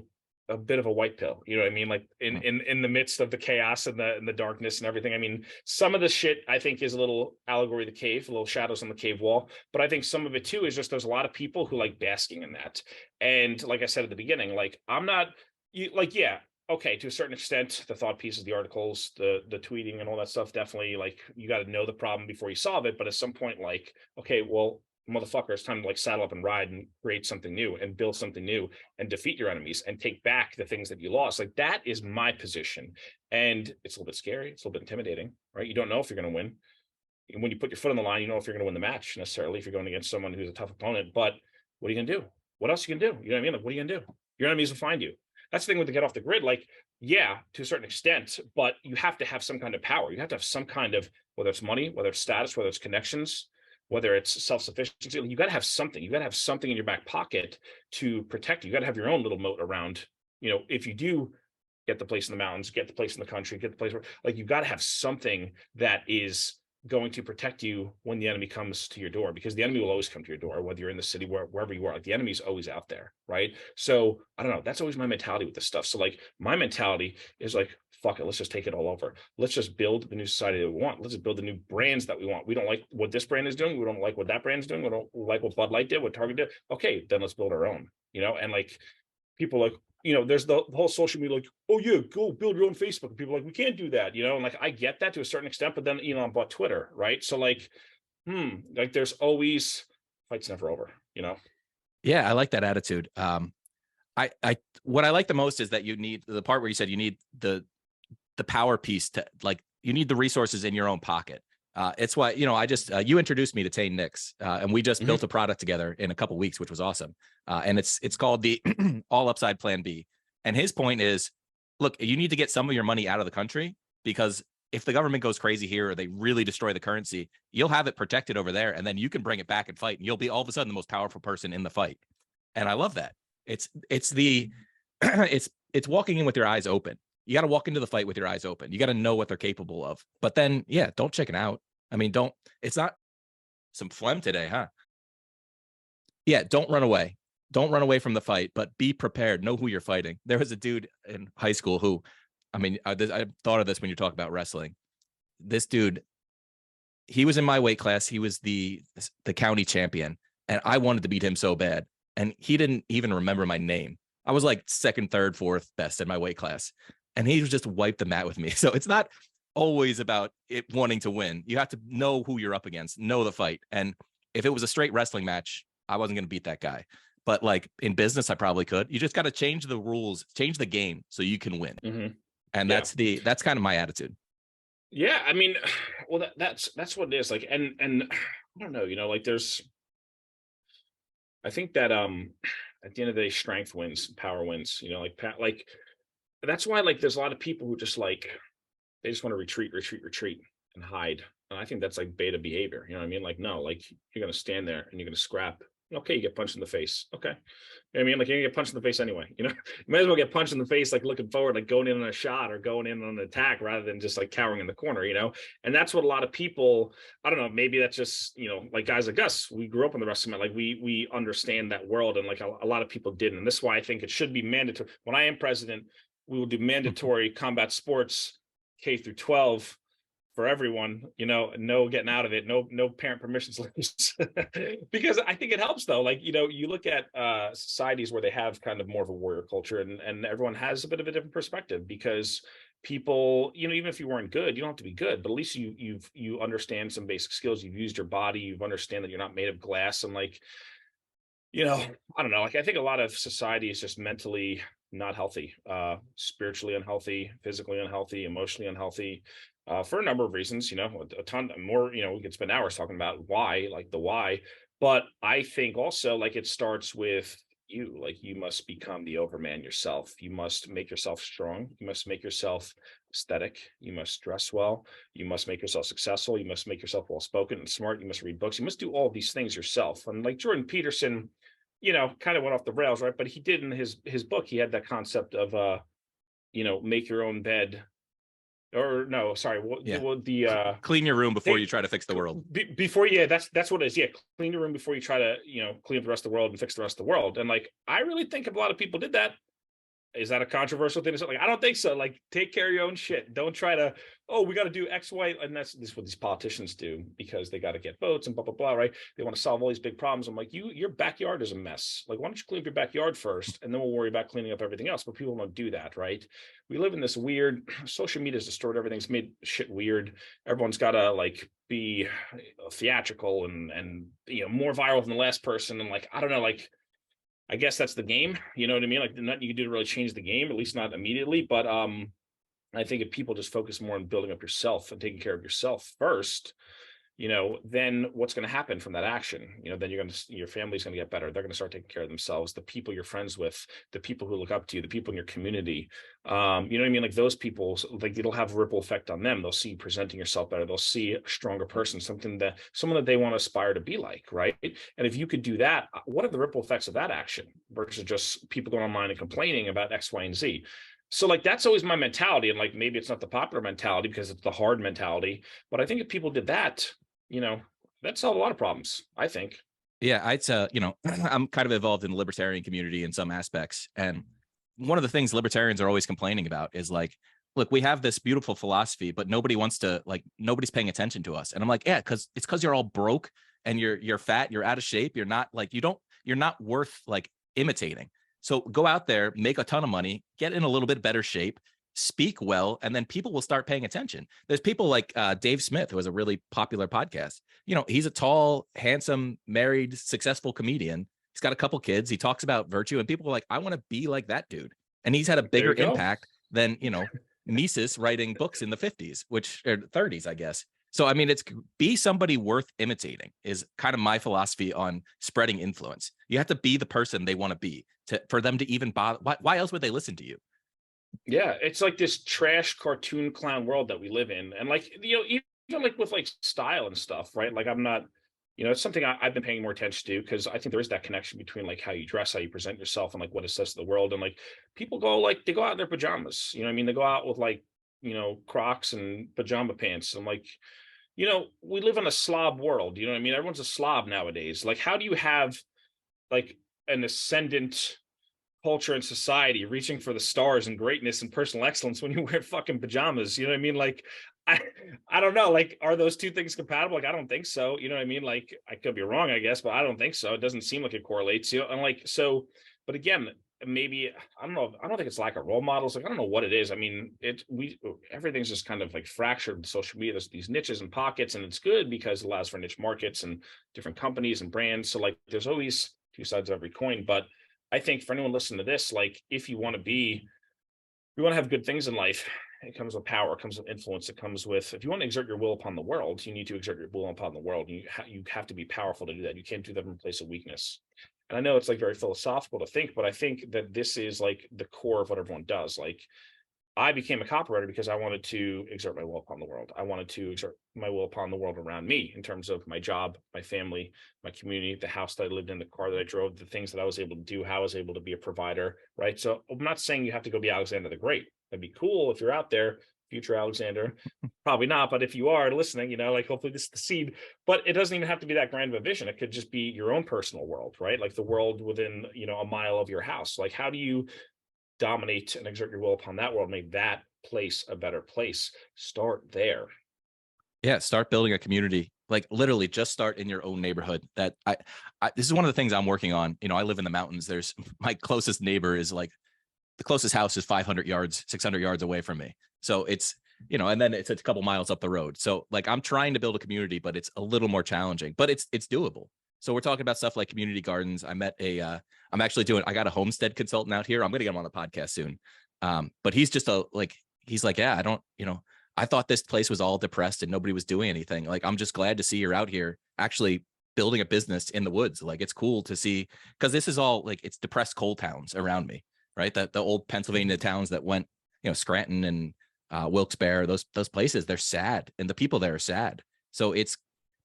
a bit of a white pill, you know what I mean? Like in the midst of the chaos and the darkness and everything. I mean, some of the shit I think is a little allegory of the cave, a little shadows on the cave wall. But I think some of it too is just there's a lot of people who like basking in that. And like I said at the beginning, like I'm not yeah, okay, to a certain extent, the thought pieces, the articles, the tweeting and all that stuff, definitely like you got to know the problem before you solve it. But at some point, like, okay, well, motherfucker, it's time to like saddle up and ride and create something new and build something new and defeat your enemies and take back the things that you lost. Like that is my position. And it's a little bit scary. It's a little bit intimidating, right? You don't know if you're going to win. And when you put your foot on the line, you know if you're going to win the match necessarily if you're going against someone who's a tough opponent. But what are you going to do? What else are you going to do? You know what I mean? Like, what are you going to do? Your enemies will find you. That's the thing with the get off the grid. Like, yeah, to a certain extent, but you have to have some kind of power. You have to have some kind of, whether it's money, whether it's status, whether it's connections, whether it's self-sufficiency, you got to have something. You got to have something in your back pocket to protect you. You got to have your own little moat around, if you do get the place in the mountains, get the place in the country, get the place where, like, you got to have something that is going to protect you when the enemy comes to your door, because the enemy will always come to your door, whether you're in the city, wherever you are. Like the enemy's always out there, right? So I don't know. That's always my mentality with this stuff. So like my mentality is like, fuck it, let's just take it all over. Let's just build the new society that we want. Let's just build the new brands that we want. We don't like what this brand is doing. We don't like what that brand is doing. We don't like what Bud Light did, what Target did. Okay, then let's build our own, and like people like, there's the whole social media, like, oh yeah, go build your own Facebook. And people are like, we can't do that, and like I get that to a certain extent, but then Elon bought Twitter, right? So like, like there's always, fight's never over, Yeah, I like that attitude. I what I like the most is that you need the part where you said you need the power piece to, like, you need the resources in your own pocket. It's why, I just, you introduced me to Tane Nix, and we just built a product together in a couple weeks, which was awesome. And it's called the All Upside Plan B. And his point is, look, you need to get some of your money out of the country, because if the government goes crazy here or they really destroy the currency, you'll have it protected over there, and then you can bring it back and fight, and you'll be all of a sudden the most powerful person in the fight. And I love that. It's the it's walking in with your eyes open. You got to walk into the fight with your eyes open. You got to know what they're capable of. But then, yeah, don't chicken out. I mean, it's not some phlegm today, huh? Yeah, don't run away. Don't run away from the fight, but be prepared. Know who you're fighting. There was a dude in high school who, I mean, I thought of this when you talk about wrestling. This dude, he was in my weight class. He was the county champion, and I wanted to beat him so bad. And he didn't even remember my name. I was like second, third, fourth best in my weight class. And he just wiped the mat with me. So it's not always about it wanting to win. You have to know who you're up against, know the fight. And if it was a straight wrestling match, I wasn't going to beat that guy. But like in business, I probably could. You just got to change the rules, change the game so you can win. And that's kind of my attitude. Yeah. I mean, well, that's what it is. Like, and I don't know, like I think that, at the end of the day, strength wins, power wins, like that's why, like, there's a lot of people who just like, they just want to retreat and hide. And I think that's like beta behavior. You know what I mean? Like, no, like you're going to stand there and you're going to scrap Okay, you get punched in the face. Okay. I mean, like you're gonna get punched in the face anyway. You might as well get punched in the face, like looking forward, like going in on a shot or going in on an attack rather than just like cowering in the corner. And that's what a lot of people, I don't know, maybe that's just, like guys like us, we grew up in the wrestling, like we understand that world, and like a lot of people didn't. And this is why I think it should be mandatory. When I am president, we will do mandatory combat sports K through 12 for everyone, no getting out of it, no parent permission slips. Because I think it helps though. Like, you look at societies where they have kind of more of a warrior culture, and everyone has a bit of a different perspective, because people, even if you weren't good, you don't have to be good, but at least you understand some basic skills. You've used your body, you've understand that you're not made of glass. And like, I don't know, like I think a lot of society is just mentally not healthy, spiritually unhealthy, physically unhealthy, emotionally unhealthy, for a number of reasons, a ton more, we could spend hours talking about why, like the why. But I think also like it starts with you, like you must become the overman yourself. You must make yourself strong. You must make yourself aesthetic. You must dress well. You must make yourself successful. You must make yourself well spoken and smart. You must read books. You must do all of these things yourself. And like Jordan Peterson, kind of went off the rails, right? But he did in his book, he had that concept of make your own bed. Or no, sorry, what Yeah. the Clean your room before you try to fix the world. Before, yeah, that's what it is. Yeah, clean your room before you try to, clean up the rest of the world and fix the rest of the world. And like, I really think a lot of people did that. Is that a controversial thing to say? Like, I don't think so. Like, take care of your own shit. Don't try to, oh, we got to do X, Y. And this is what these politicians do, because they got to get votes and blah, blah, blah, right? They want to solve all these big problems. I'm like, your backyard is a mess. Like, why don't you clean up your backyard first? And then we'll worry about cleaning up everything else. But people don't do that, right? We live in this weird, social media's distorted everything's made shit weird. Everyone's got to like be theatrical and more viral than the last person. And like, I don't know, like, I guess that's the game. You know what I mean? Like nothing you can do to really change the game, at least not immediately. But I think if people just focus more on building up yourself and taking care of yourself first, then what's going to happen from that action? Then your family's going to get better. They're going to start taking care of themselves. The people you're friends with, the people who look up to you, the people in your community, you know what I mean? Like those people, like it'll have a ripple effect on them. They'll see you presenting yourself better. They'll see a stronger person, someone that they want to aspire to be like, right? And if you could do that, what are the ripple effects of that action versus just people going online and complaining about X, Y, and Z? So like that's always my mentality. And like maybe it's not the popular mentality because it's the hard mentality. But I think if people did that, that solved a lot of problems, I think. Yeah, I'm kind of involved in the libertarian community in some aspects. And one of the things libertarians are always complaining about is like, look, we have this beautiful philosophy, but nobody's paying attention to us. And I'm like, yeah, because you're all broke and you're fat, you're out of shape, you're not like, you're not worth like imitating. So go out there, make a ton of money, get in a little bit better shape, speak well, and then people will start paying attention. There's people like Dave Smith, who has a really popular podcast. He's a tall, handsome, married, successful comedian. He's got a couple kids. He talks about virtue, and people are like, I want to be like that dude. And he's had a bigger impact than, Mises writing books in the 50s, or 30s, I guess. So, I mean, it's be somebody worth imitating is kind of my philosophy on spreading influence. You have to be the person they want to be for them to even bother. Why else would they listen to you? Yeah, it's like this trash cartoon clown world that we live in. And like, even like with like style and stuff, right? Like I'm not, it's something I've been paying more attention to, because I think there is that connection between like how you dress, how you present yourself, and like what it says to the world. And like people they go out in their pajamas, I mean, they go out with like, Crocs and pajama pants. And like, we live in a slob world, I mean? Everyone's a slob nowadays. Like, how do you have like an ascendant culture and society reaching for the stars and greatness and personal excellence when you wear fucking pajamas? You know what I mean? Like, I don't know, like, are those two things compatible? Like, I don't think so. You know what I mean? Like, I could be wrong, I guess, but I don't think so. It doesn't seem like it correlates, and like, so, but again, maybe, I don't know. I don't think it's lack of role models. Like, I don't know what it is. I mean, everything's just kind of like fractured in social media. There's these niches and pockets, and it's good because it allows for niche markets and different companies and brands. So like, there's always two sides of every coin. But I think for anyone listening to this, like, if you want to have good things in life, it comes with power, it comes with influence, it comes with, if you want to exert your will upon the world, you need to exert your will upon the world. You have to be powerful to do that. You can't do that from a place of weakness. And I know it's like very philosophical to think, but I think that this is like the core of what everyone does. Like, I became a copywriter because I wanted to exert my will upon the world. I wanted to exert my will upon the world around me in terms of my job, my family, my community, the house that I lived in, the car that I drove, the things that I was able to do, how I was able to be a provider, right? So I'm not saying you have to go be Alexander the Great. That'd be cool if you're out there, future Alexander. Probably not, but if you are listening, like hopefully this is the seed. But it doesn't even have to be that grand of a vision. It could just be your own personal world, right? Like the world within, a mile of your house. Like how do you dominate and exert your will upon that world, make that place a better place? Start there. Yeah, start building a community. Like literally just start in your own neighborhood. That this is one of the things I'm working on. I live in the mountains. There's my closest neighbor is like the closest house is 500 yards, 600 yards away from me. So it's, and then it's a couple miles up the road. So like I'm trying to build a community, but it's a little more challenging, but it's doable. So we're talking about stuff like community gardens. I got a homestead consultant out here. I'm going to get him on the podcast soon. But he's just he's like, yeah, I thought this place was all depressed and nobody was doing anything. Like, I'm just glad to see you're out here actually building a business in the woods. Like, it's cool to see, because this is all like, it's depressed coal towns around me, right? The old Pennsylvania towns that went, Scranton and Wilkes-Barre, those places, they're sad, and the people there are sad. So it's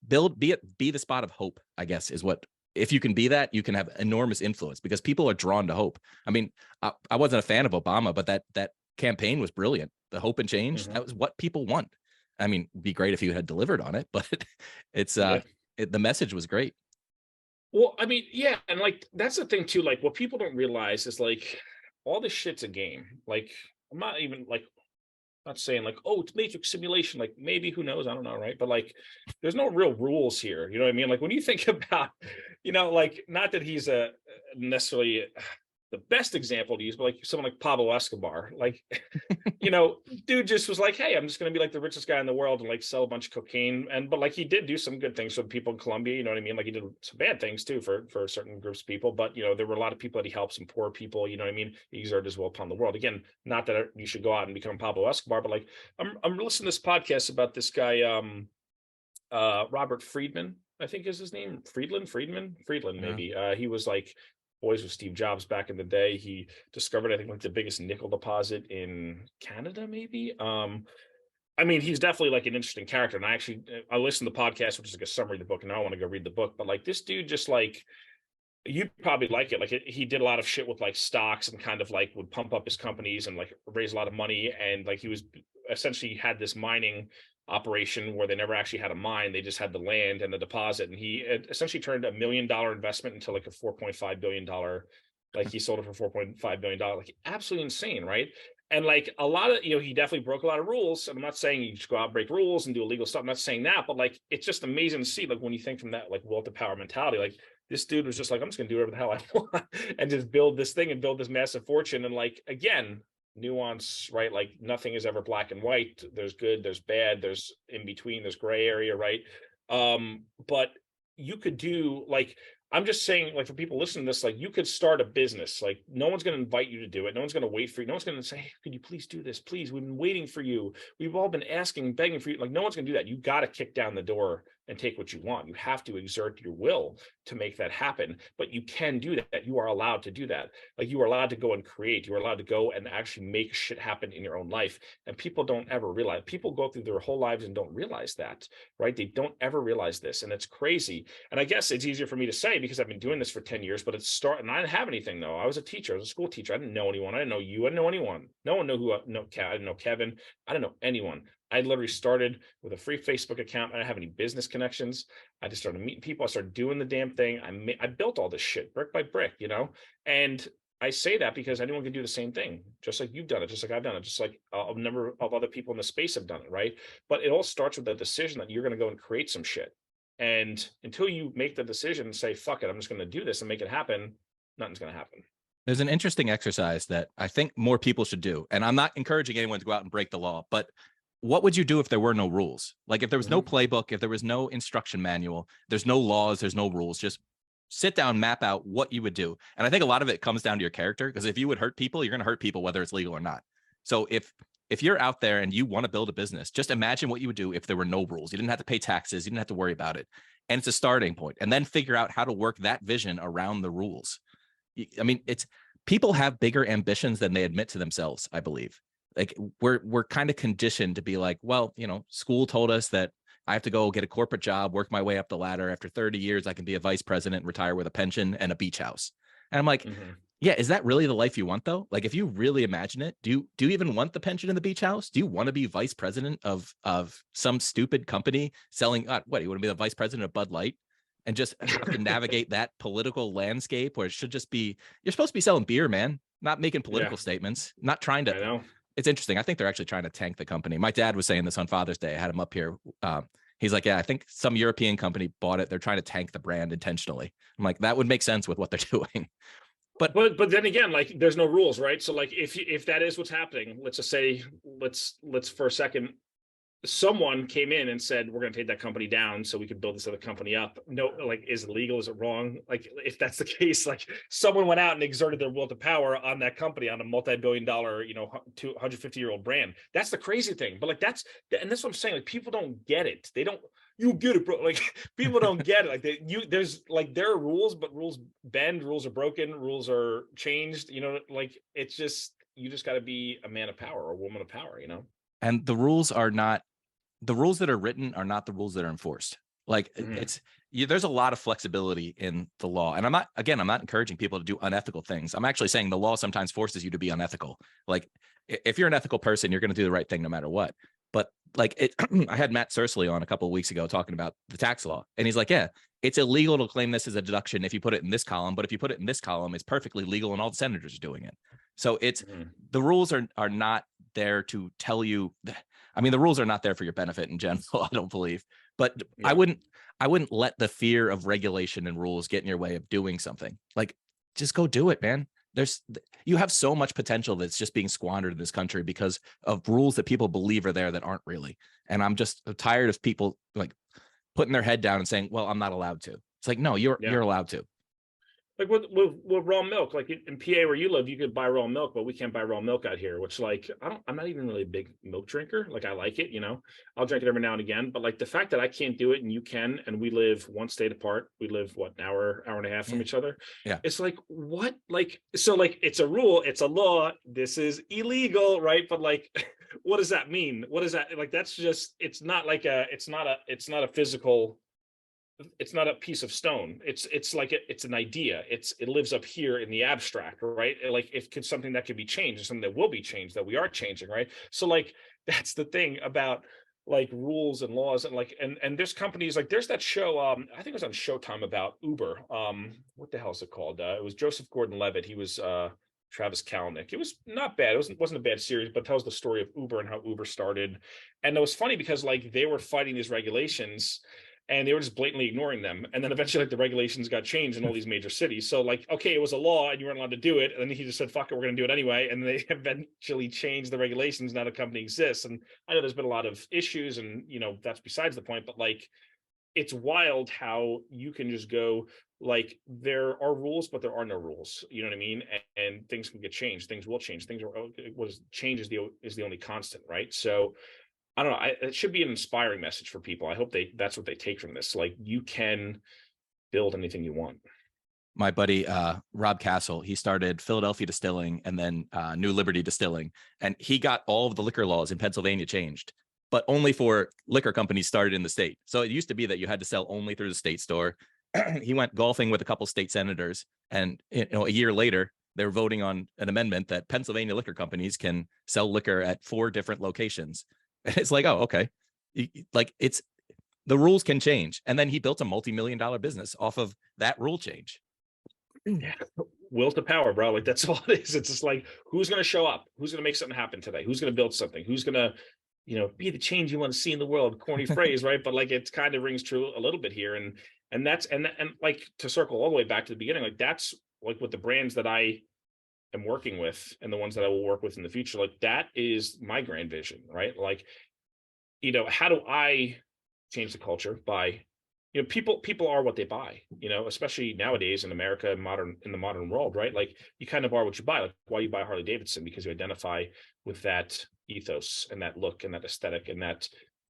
be the spot of hope, I guess, is what, if you can be that, you can have enormous influence because people are drawn to hope. I mean, I wasn't a fan of Obama, but that campaign was brilliant. The hope and change, that was what people want. I mean, it'd be great if you had delivered on it, but it's the message was great. Well, I mean, yeah, and like that's the thing too. Like, what people don't realize is like all this shit's a game. Like, I'm not even like not saying like, oh, it's matrix simulation. Like, maybe, who knows? I don't know, right? But like, there's no real rules here. You know what I mean? Like, when you think about, like, not that he's a necessarily the best example to use, but like someone like Pablo Escobar, like, dude just was like, hey, I'm just going to be like the richest guy in the world and like sell a bunch of cocaine. But like, he did do some good things for the people in Colombia. You know what I mean? Like, he did some bad things too for certain groups of people, but there were a lot of people that he helped, some poor people, you know what I mean? He exerted his will upon the world. Again, not that you should go out and become Pablo Escobar, but like, I'm listening to this podcast about this guy, Robert Friedman, I think is his name. Friedland, maybe. He was like boys with Steve Jobs back in the day. He discovered, I think, like the biggest nickel deposit in Canada, maybe. I mean, he's definitely like an interesting character. And I listened to the podcast, which is like a summary of the book, and I want to go read the book. But like this dude, just like, you'd probably like it. Like he did a lot of shit with like stocks and kind of like would pump up his companies and like raise a lot of money. And like he was essentially had this mining operation where they never actually had a mine. They just had the land and the deposit. And he essentially turned $1 million investment into like a $4.5 billion. Like he sold it for $4.5 billion. Like absolutely insane, right? And like a lot of, he definitely broke a lot of rules. And I'm not saying you just go out and break rules and do illegal stuff. I'm not saying that, but like, it's just amazing to see, like, when you think from that, like, will to power mentality, like this dude was just like, I'm just going to do whatever the hell I want and just build this thing and build this massive fortune. And like, again, nuance, right? Like nothing is ever black and white. There's good, there's bad, there's in between, there's gray area, right? But you could do like, I'm just saying, like, for people listening to this, like, you could start a business. Like, no one's going to invite you to do it. No one's going to wait for you. No one's going to say, hey, could you please do this? Please, we've been waiting for you. We've all been asking, begging for you. Like, no one's going to do that. You got to kick down the door and take what you want. You have to exert your will to make that happen. But you can do that. You are allowed to do that. Like, you are allowed to go and create. You are allowed to go and actually make shit happen in your own life. And people don't ever realize. People go through their whole lives and don't realize that, right? They don't ever realize this. And it's crazy. And I guess it's easier for me to say because I've been doing this for 10 years, but and I didn't have anything though. I was a teacher. I was a school teacher. I didn't know anyone. I didn't know you. I didn't know anyone. No one knew I didn't know Kevin. I didn't know anyone. I literally started with a free Facebook account. I didn't have any business connections. I just started meeting people. I started doing the damn thing. I built all this shit brick by brick, and I say that because anyone can do the same thing, just like you've done it, just like I've done it, just like a number of other people in the space have done it, right? But it all starts with the decision that you're going to go and create some shit. And until you make the decision and say, fuck it, I'm just going to do this and make it happen, nothing's going to happen. There's an interesting exercise that I think more people should do. And I'm not encouraging anyone to go out and break the law, but what would you do if there were no rules? Like if there was no playbook, if there was no instruction manual, there's no laws, there's no rules, just sit down, map out what you would do. And I think a lot of it comes down to your character, because if you would hurt people, you're going to hurt people, whether it's legal or not. So if you're out there and you want to build a business, just imagine what you would do if there were no rules. You didn't have to pay taxes. You didn't have to worry about it. And it's a starting point. And then figure out how to work that vision around the rules. I mean, people have bigger ambitions than they admit to themselves, I believe. like we're kind of conditioned to be like, well, school told us that I have to go get a corporate job, work my way up the ladder. After 30 years, I can be a vice president, retire with a pension and a beach house. And I'm like, yeah, is that really the life you want though? Like, if you really imagine it, do you even want the pension and the beach house? Do you want to be vice president of some stupid company selling what? You want to be the vice president of Bud Light and just have to navigate that political landscape where it should just be, you're supposed to be selling beer, man, not making political statements, not trying to. I know. It's interesting. I think they're actually trying to tank the company. My dad was saying this on Father's Day. I had him up here. He's like, yeah, I think some European company bought it. They're trying to tank the brand intentionally. I'm like, that would make sense with what they're doing. But then again, like, there's no rules, right? So like, if that is what's happening, let's just say, let's for a second, someone came in and said, we're going to take that company down so we could build this other company up. No, like, is it legal? Is it wrong? Like, if that's the case, like, someone went out and exerted their will to power on that company, on a multi-billion-dollar, 250-year-old brand. That's the crazy thing. But like, that's what I'm saying. Like, people don't get it. They don't. You get it, bro. Like, people don't get it. Like, there's like, there are rules, but rules bend, rules are broken, rules are changed. Like, it's just, you just got to be a man of power or a woman of power. And the rules that are written are not the rules that are enforced. Like, there's a lot of flexibility in the law. And I'm not encouraging people to do unethical things. I'm actually saying the law sometimes forces you to be unethical. Like, if you're an ethical person, you're going to do the right thing no matter what. But like, I had Matt Cersley on a couple of weeks ago talking about the tax law. And he's like, yeah, it's illegal to claim this as a deduction if you put it in this column. But if you put it in this column, it's perfectly legal and all the senators are doing it. So it's the rules are not there to tell you. I mean, the rules are not there for your benefit in general, I don't believe. But I wouldn't let the fear of regulation and rules get in your way of doing something. Like, just go do it, man. You have so much potential that's just being squandered in this country because of rules that people believe are there that aren't really. And I'm just tired of people like putting their head down and saying, well, I'm not allowed to. It's like, no, you're allowed to. Like, with raw milk, like in PA where you live, you could buy raw milk, but we can't buy raw milk out here, which, like, I'm not even really a big milk drinker. Like, I like it, I'll drink it every now and again, but like, the fact that I can't do it and you can, and we live one state apart, we live an hour and a half from each other. Yeah. It's like, what? Like, so like, it's a rule, it's a law, this is illegal, right? But like, what does that mean? What is that? Like, that's just, it's not a physical, it's not a piece of stone. It's like it's an idea. It lives up here in the abstract, right? Like, if it's something that could be changed, something that will be changed, that we are changing, right? So like, that's the thing about like rules and laws, and like, and there's companies, like, there's that show, I think it was on Showtime, about Uber. What the hell is it called? It was Joseph Gordon-Levitt. He was Travis Kalanick. It was not bad. It wasn't a bad series, but tells the story of Uber and how Uber started. And it was funny because like, they were fighting these regulations, and they were just blatantly ignoring them. And then eventually, like, the regulations got changed in all these major cities. So like, okay, it was a law and you weren't allowed to do it. And then he just said, fuck it, we're going to do it anyway. And they eventually changed the regulations. Now the company exists. And I know there's been a lot of issues, and, that's besides the point, but like, it's wild how you can just go, like, there are rules, but there are no rules. You know what I mean? And things can get changed. Things will change. Change is the only constant, right? So I don't know. It should be an inspiring message for people. I hope that's what they take from this. Like, you can build anything you want. My buddy, Rob Castle, he started Philadelphia Distilling and then New Liberty Distilling. And he got all of the liquor laws in Pennsylvania changed, but only for liquor companies started in the state. So it used to be that you had to sell only through the state store. He went golfing with a couple state senators. And a year later, they're voting on an amendment that Pennsylvania liquor companies can sell liquor at 4 different locations. It's like, oh, okay. Like, the rules can change. And then he built a multi-million-dollar business off of that rule change. Yeah. Will to power, bro. Like, that's all it is. It's just like, who's going to show up? Who's going to make something happen today? Who's going to build something? Who's going to, be the change you want to see in the world? Corny phrase, right? But like, it kind of rings true a little bit here. And that's, and like, to circle all the way back to the beginning, like, that's like, with the brands that I am working with and the ones that I will work with in the future, like, that is my grand vision, right? Like, how do I change the culture by, people are what they buy, especially nowadays in America, in the modern world, right? Like, you kind of are what you buy. Like, why you buy Harley Davidson? Because you identify with that ethos and that look and that aesthetic and that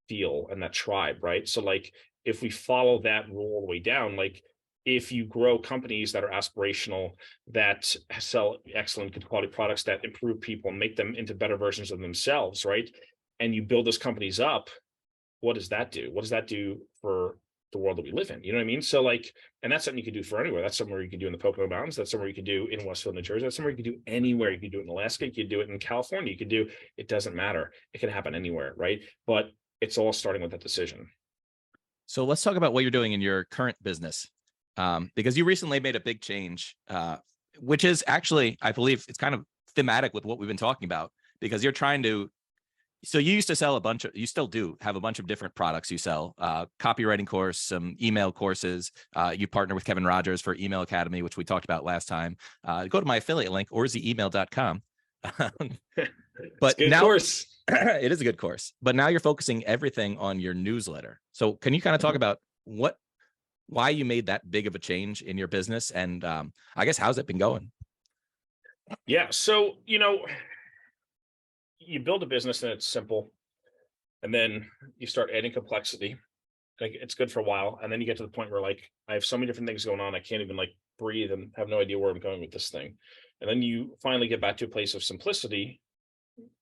feel and that tribe, right? So like, if we follow that rule all the way down, like, if you grow companies that are aspirational, that sell excellent good quality products that improve people and make them into better versions of themselves, right? And you build those companies up, what does that do? What does that do for the world that we live in? You know what I mean? So like, and that's something you could do for anywhere. That's somewhere you could do in the Pocono Mountains. That's somewhere you could do in Westfield, New Jersey. That's somewhere you could do anywhere. You could do it in Alaska. You could do it in California. You could do, it doesn't matter. It can happen anywhere, right? But it's all starting with that decision. So let's talk about what you're doing in your current business, because you recently made a big change, which is actually, I believe, it's kind of thematic with what we've been talking about, because you're trying to. So you used to sell a bunch of, you still do have a bunch of different products you sell, copywriting course, some email courses. You partner with Kevin Rogers for Email Academy, which we talked about last time. Go to my affiliate link, orzeemail.com. But good now course. It is a good course, but now you're focusing everything on your newsletter. So can you kind of talk about why you made that big of a change in your business? And I guess, how's it been going? Yeah. So, you build a business and it's simple, and then you start adding complexity. Like, it's good for a while, and then you get to the point where like I have so many different things going on, I can't even like breathe and have no idea where I'm going with this thing. And then you finally get back to a place of simplicity,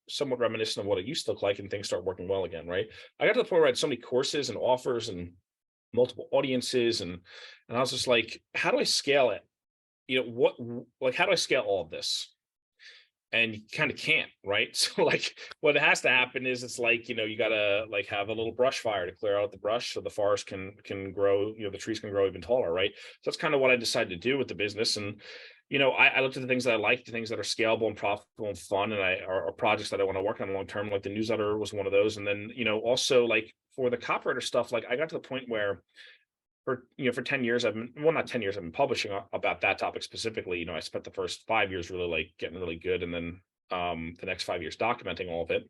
somewhat reminiscent of what it used to look like, and things start working well again, right? I got to the point where I had so many courses and offers and multiple audiences, and I was just like, how do I scale it? How do I scale all of this? And you kind of can't, right? So like what has to happen is, it's like, you gotta like have a little brush fire to clear out the brush so the forest can grow, the trees can grow even taller, right? So that's kind of what I decided to do with the business. And I looked at the things that I like, the things that are scalable and profitable and fun, and are projects that I want to work on long term. Like the newsletter was one of those. And then also like for the copywriter stuff, like I got to the point where for 10 years I've been, well, not 10 years, I've been publishing about that topic specifically. I spent the first 5 years really like getting really good, and then the next 5 years documenting all of it.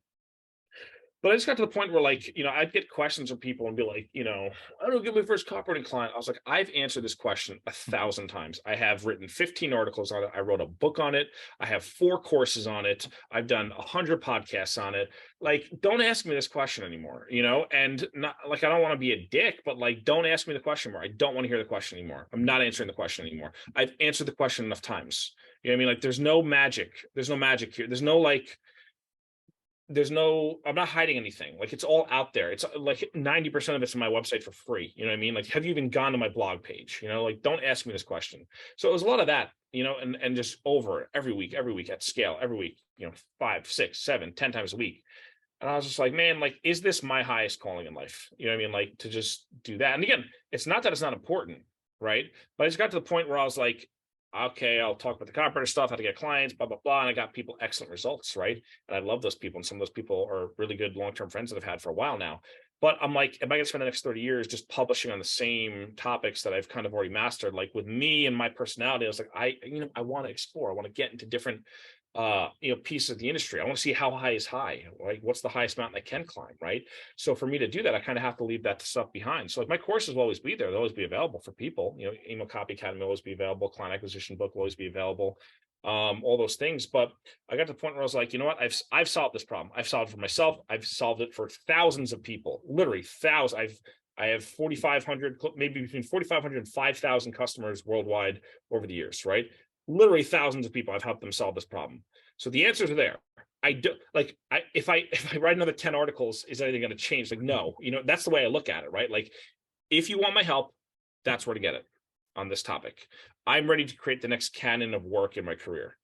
But I just got to the point where like, I'd get questions from people and be like, I don't get my first copywriting client. I was like, I've answered this question 1,000 times. I have written 15 articles on it. I wrote a book on it. I have 4 courses on it. I've done 100 podcasts on it. Like, don't ask me this question anymore, and not like, I don't want to be a dick, but like, don't ask me the question more. I don't want to hear the question anymore. I'm not answering the question anymore. I've answered the question enough times. You know what I mean? Like, there's no magic. There's no magic here. I'm not hiding anything. Like, it's all out there. It's like 90% of it's on my website for free. You know what I mean? Like, have you even gone to my blog page? Like, don't ask me this question. So it was a lot of that, and just over every week at scale, every week, 5, 6, 7, 10 times a week. And I was just like, man, like, is this my highest calling in life? You know what I mean? Like, to just do that. And again, it's not that it's not important, right? But I just got to the point where I was like, okay, I'll talk about the copywriter stuff, how to get clients, blah, blah, blah. And I got people excellent results, right? And I love those people. And some of those people are really good long-term friends that I've had for a while now. But I'm like, am I going to spend the next 30 years just publishing on the same topics that I've kind of already mastered? Like, with me and my personality, I was like, I want to explore. I want to get into different pieces of the industry. I want to see how high is high, like what's the highest mountain I can climb, right? So for me to do that, I kind of have to leave that stuff behind. So like, my courses will always be there. They'll always be available for people. Email Copy Academy will always be available. Client acquisition book will always be available. All those things. But I got to the point where I was like, you know what? I've solved this problem. I've solved it for myself. I've solved it for thousands of people, literally thousands. I have 4,500, maybe between 4,500 and 5,000 customers worldwide over the years, right? Literally thousands of people. I've helped them solve this problem. So the answers are there. If I write another 10 articles, is anything going to change? Like, no, that's the way I look at it, right? Like, if you want my help, that's where to get it on this topic. I'm ready to create the next canon of work in my career.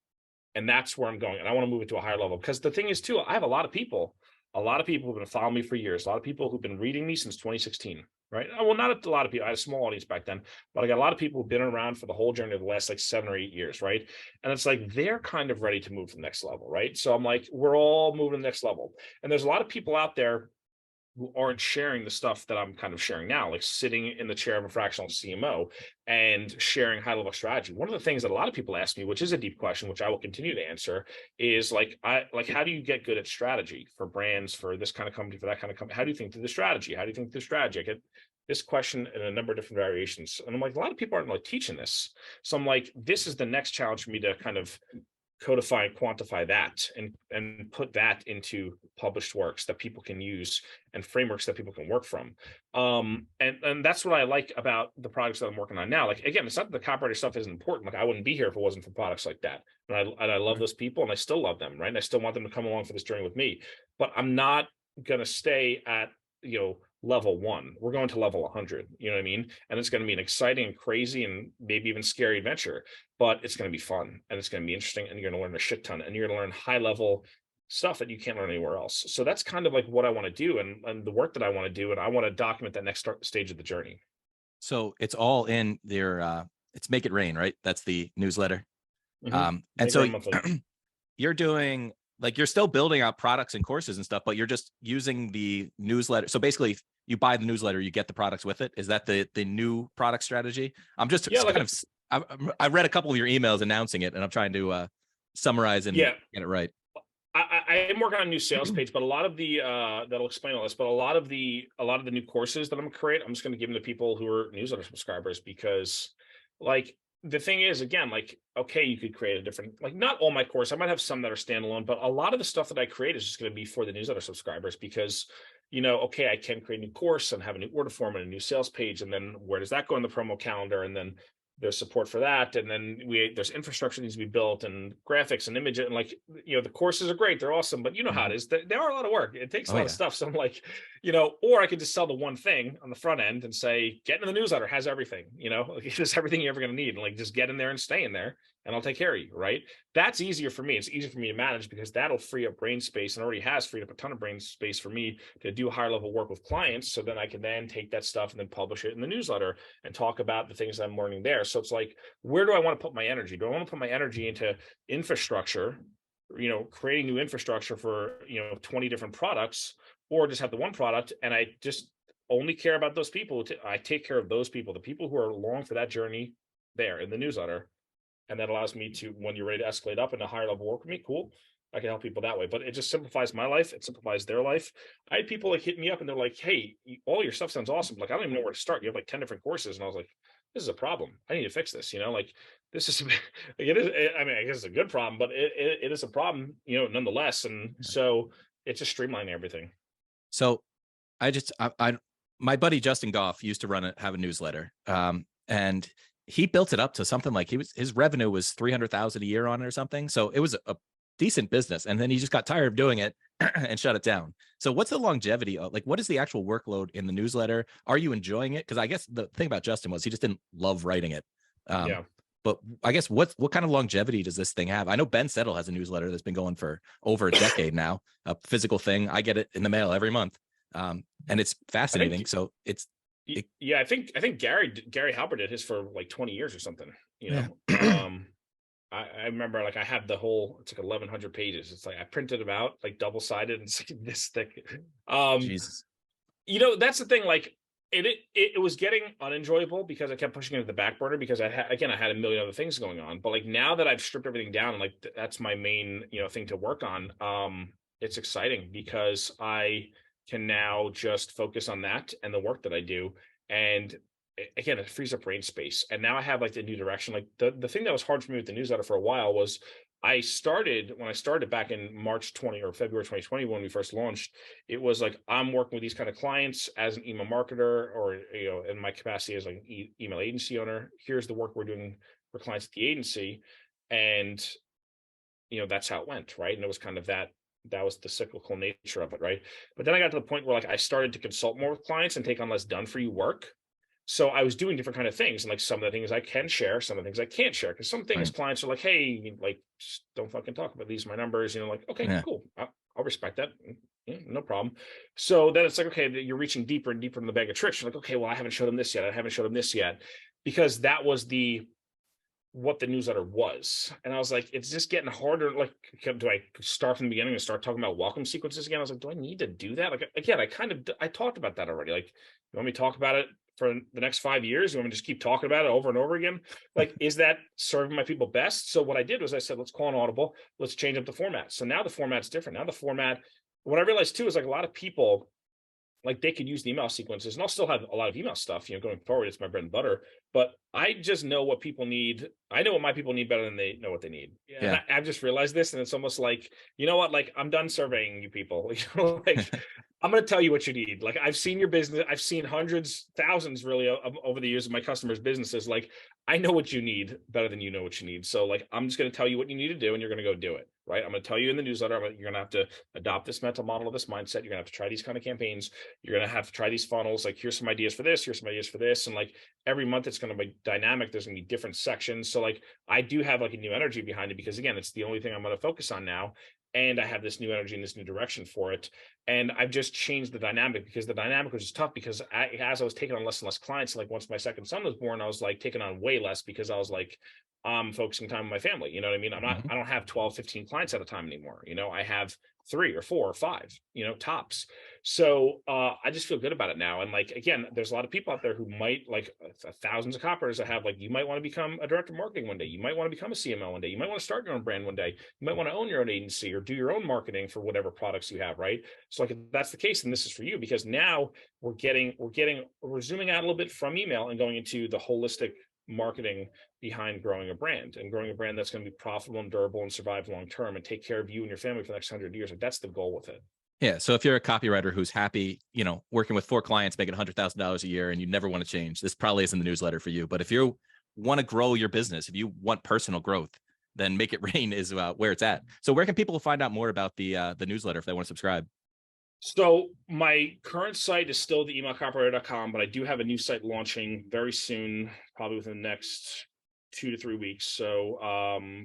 And that's where I'm going. And I want to move it to a higher level, because the thing is too, I have a lot of people who've been following me for years, a lot of people who've been reading me since 2016. Right. Well, not a lot of people. I had a small audience back then, but I got a lot of people who've been around for the whole journey of the last like 7 or 8 years. Right. And it's like, they're kind of ready to move to the next level. Right. So I'm like, we're all moving to the next level. And there's a lot of people out there who aren't sharing the stuff that I'm kind of sharing now, like sitting in the chair of a fractional CMO and sharing high level strategy. One of the things that a lot of people ask me, which is a deep question, which I will continue to answer, is like, how do you get good at strategy for brands, for this kind of company, for that kind of company? How do you think through the strategy? How do you think through strategy? I get this question in a number of different variations. And I'm like, a lot of people aren't like teaching this. So I'm like, this is the next challenge for me to kind of codify and quantify that and put that into published works that people can use and frameworks that people can work from. And that's what I like about the products that I'm working on now. Like, again, it's not that the copywriter stuff isn't important. Like, I wouldn't be here if it wasn't for products like that. And I love those people, and I still love them, right? And I still want them to come along for this journey with me. But I'm not gonna stay at, level 1. We're going to level 100. You know what I mean? And it's going to be an exciting and crazy and maybe even scary adventure, but it's going to be fun and it's going to be interesting, and you're going to learn a shit ton, and you're going to learn high level stuff that you can't learn anywhere else. So that's kind of like what I want to do, and the work that I want to do, and I want to document that next stage of the journey. So it's all in their it's Make It Rain, right? That's the newsletter. And Make so it monthly. you're doing, like, you're still building out products and courses and stuff, but you're just using the newsletter. So basically you buy the newsletter, you get the products with it. Is that the new product strategy? I'm just Yeah, like I read a couple of your emails announcing it, and I'm trying to summarize and get it right. I am working on a new sales page, but a lot of the that'll explain all this. But a lot of the new courses that I'm gonna create, I'm just gonna give them to people who are newsletter subscribers, because, like, the thing is, again, like, okay, you could create a different, like, not all my course. I might have some that are standalone, but a lot of the stuff that I create is just going to be for the newsletter subscribers, because, okay, I can create a new course and have a new order form and a new sales page, and then where does that go in the promo calendar? And then there's support for that, and then there's infrastructure that needs to be built, and graphics and image, and, like, the courses are great, they're awesome, but you know how it is, they are a lot of work, it takes a lot of stuff. So I'm like, or I could just sell the one thing on the front end and say, get in the newsletter, has everything, it's just everything you're ever going to need, and, like, just get in there and stay in there, and I'll take care of you, right? That's easier for me. It's easier for me to manage, because that'll free up brain space, and already has freed up a ton of brain space for me to do higher level work with clients. So then I can then take that stuff and then publish it in the newsletter and talk about the things I'm learning there. So it's like, where do I want to put my energy? Do I want to put my energy into infrastructure, creating new infrastructure for, 20 different products, or just have the one product and I just only care about those people? I take care of those people, the people who are along for that journey there in the newsletter. And that allows me to, when you're ready to escalate up into higher level work with me, cool, I can help people that way. But it just simplifies my life. It simplifies their life. I had people, like, hit me up and they're like, hey, all your stuff sounds awesome. Like, I don't even know where to start. You have like 10 different courses. And I was like, this is a problem. I need to fix this. Like, this is, like, it is, I mean, I guess it's a good problem, but it is a problem, nonetheless. And so it's just streamlining everything. So I my buddy Justin Goff used to have a newsletter. And he built it up to something like his revenue was 300,000 a year on it or something. So it was a decent business. And then he just got tired of doing it and shut it down. So what's the longevity of, like, what is the actual workload in the newsletter? Are you enjoying it? Because I guess the thing about Justin was he just didn't love writing it. But I guess what kind of longevity does this thing have? I know Ben Settle has a newsletter that's been going for over a decade now, a physical thing. I get it in the mail every month. And it's fascinating. So it's, I think Gary Halper did his for like 20 years or something. I remember, like, I have the whole, it's like 1,100 pages. It's like I printed them out like double-sided and it's like this thick. Jesus. That's the thing. Like, it was getting unenjoyable because I kept pushing it to the back burner, because I had a million other things going on. But, like, now that I've stripped everything down, and, like, that's my main thing to work on, it's exciting because I can now just focus on that and the work that I do. And again, it frees up brain space. And now I have, like, the new direction. Like, the thing that was hard for me with the newsletter for a while was when I started back in March 20 or February 2020, when we first launched, it was like, I'm working with these kind of clients as an email marketer, or, in my capacity as, like, an email agency owner. Here's the work we're doing for clients at the agency. And, that's how it went. Right. And it was kind of that was the cyclical nature of it. Right. But then I got to the point where, like, I started to consult more with clients and take on less done for you work. So I was doing different kind of things, and, like, some of the things I can share, some of the things I can't share, because some things clients are like, hey, like, just don't fucking talk about these, my numbers, like, okay, cool, I'll respect that. Yeah, no problem. So then it's like, okay, you're reaching deeper and deeper in the bag of tricks. You're like, okay, well, I haven't showed them this yet. I haven't showed them this yet, because that was what the newsletter was. And I was like, it's just getting harder. Like, do I start from the beginning and start talking about welcome sequences again? I was like, do I need to do that? Like, again, I talked about that already. Like, you want me to talk about it for the next 5 years? You want me to just keep talking about it over and over again? Like, is that serving my people best? So what I did was I said, let's call an audible. Let's change up the format. So now the format's different. Now the format, what I realized too, is, like, a lot of people like they could use the email sequences, and I'll still have a lot of email stuff, going forward. It's my bread and butter, but I just know what people need. I know what my people need better than they know what they need. Yeah. And Yeah. I've just realized this, and it's almost like, you know what, like I'm done surveying you people. Like I'm going to tell you what you need. Like I've seen your business. I've seen hundreds, thousands really over the years of my customers' businesses. Like I know what you need better than you know what you need. So like, I'm just going to tell you what you need to do, and you're going to go do it. Right. I'm going to tell you in the newsletter, you're going to have to adopt this mental model, this mindset. You're going to have to try these kind of campaigns. You're going to have to try these funnels. Like, here's some ideas for this. Here's some ideas for this. And like every month it's going to be dynamic. There's going to be different sections. So like, I do have like a new energy behind it, because again, it's the only thing I'm going to focus on now. And I have this new energy and this new direction for it. And I've just changed the dynamic, because the dynamic was just tough, because as I was taking on less and less clients, like once my second son was born, I was like taking on way less, because I was like, I'm focusing time on my family. You know what I mean? I don't have 12, 15 clients at a time anymore. I have 3 or 4 or 5, tops. So I just feel good about it now. And like, again, there's a lot of people out there who might like thousands of coppers that have like, you might want to become a director of marketing one day. You might want to become a CMO one day. You might want to start your own brand one day. You might want to own your own agency or do your own marketing for whatever products you have. Right. So like, if that's the case, then this is for you, because now we're zooming out a little bit from email and going into the holistic marketing behind growing a brand, and growing a brand that's going to be profitable and durable and survive long term and take care of you and your family for the next 100 years. Like that's the goal with it. Yeah. So if you're a copywriter who's happy, working with 4 clients, making $100,000 a year, and you never want to change, this probably isn't the newsletter for you. But if you want to grow your business, if you want personal growth, then Make It Rain is where it's at. So where can people find out more about the newsletter if they want to subscribe? So my current site is still the emailcopywriter.com, but I do have a new site launching very soon, probably within the next 2 to 3 weeks. So,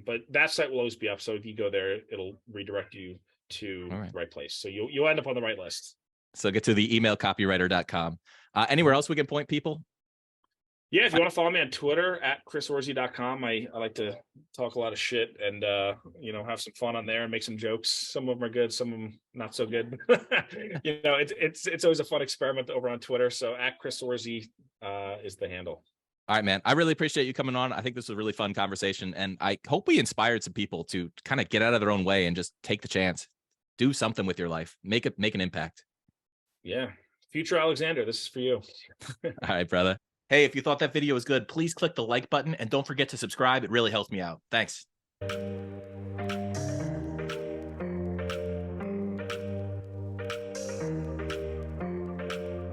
but that site will always be up. So if you go there, it'll redirect you to the right place. So you'll end up on the right list. So get to the emailcopywriter.com. Anywhere else we can point people? Yeah, if you want to follow me on Twitter at chrisorzi.com, I like to talk a lot of shit and have some fun on there and make some jokes. Some of them are good, some of them not so good. It's always a fun experiment over on Twitter. So at chrisorzi is the handle. All right, man. I really appreciate you coming on. I think this was a really fun conversation, and I hope we inspired some people to kind of get out of their own way and just take the chance, do something with your life, make an impact. Yeah. Future Alexander, this is for you. All right, brother. Hey, if you thought that video was good, please click the like button and don't forget to subscribe. It really helps me out. Thanks.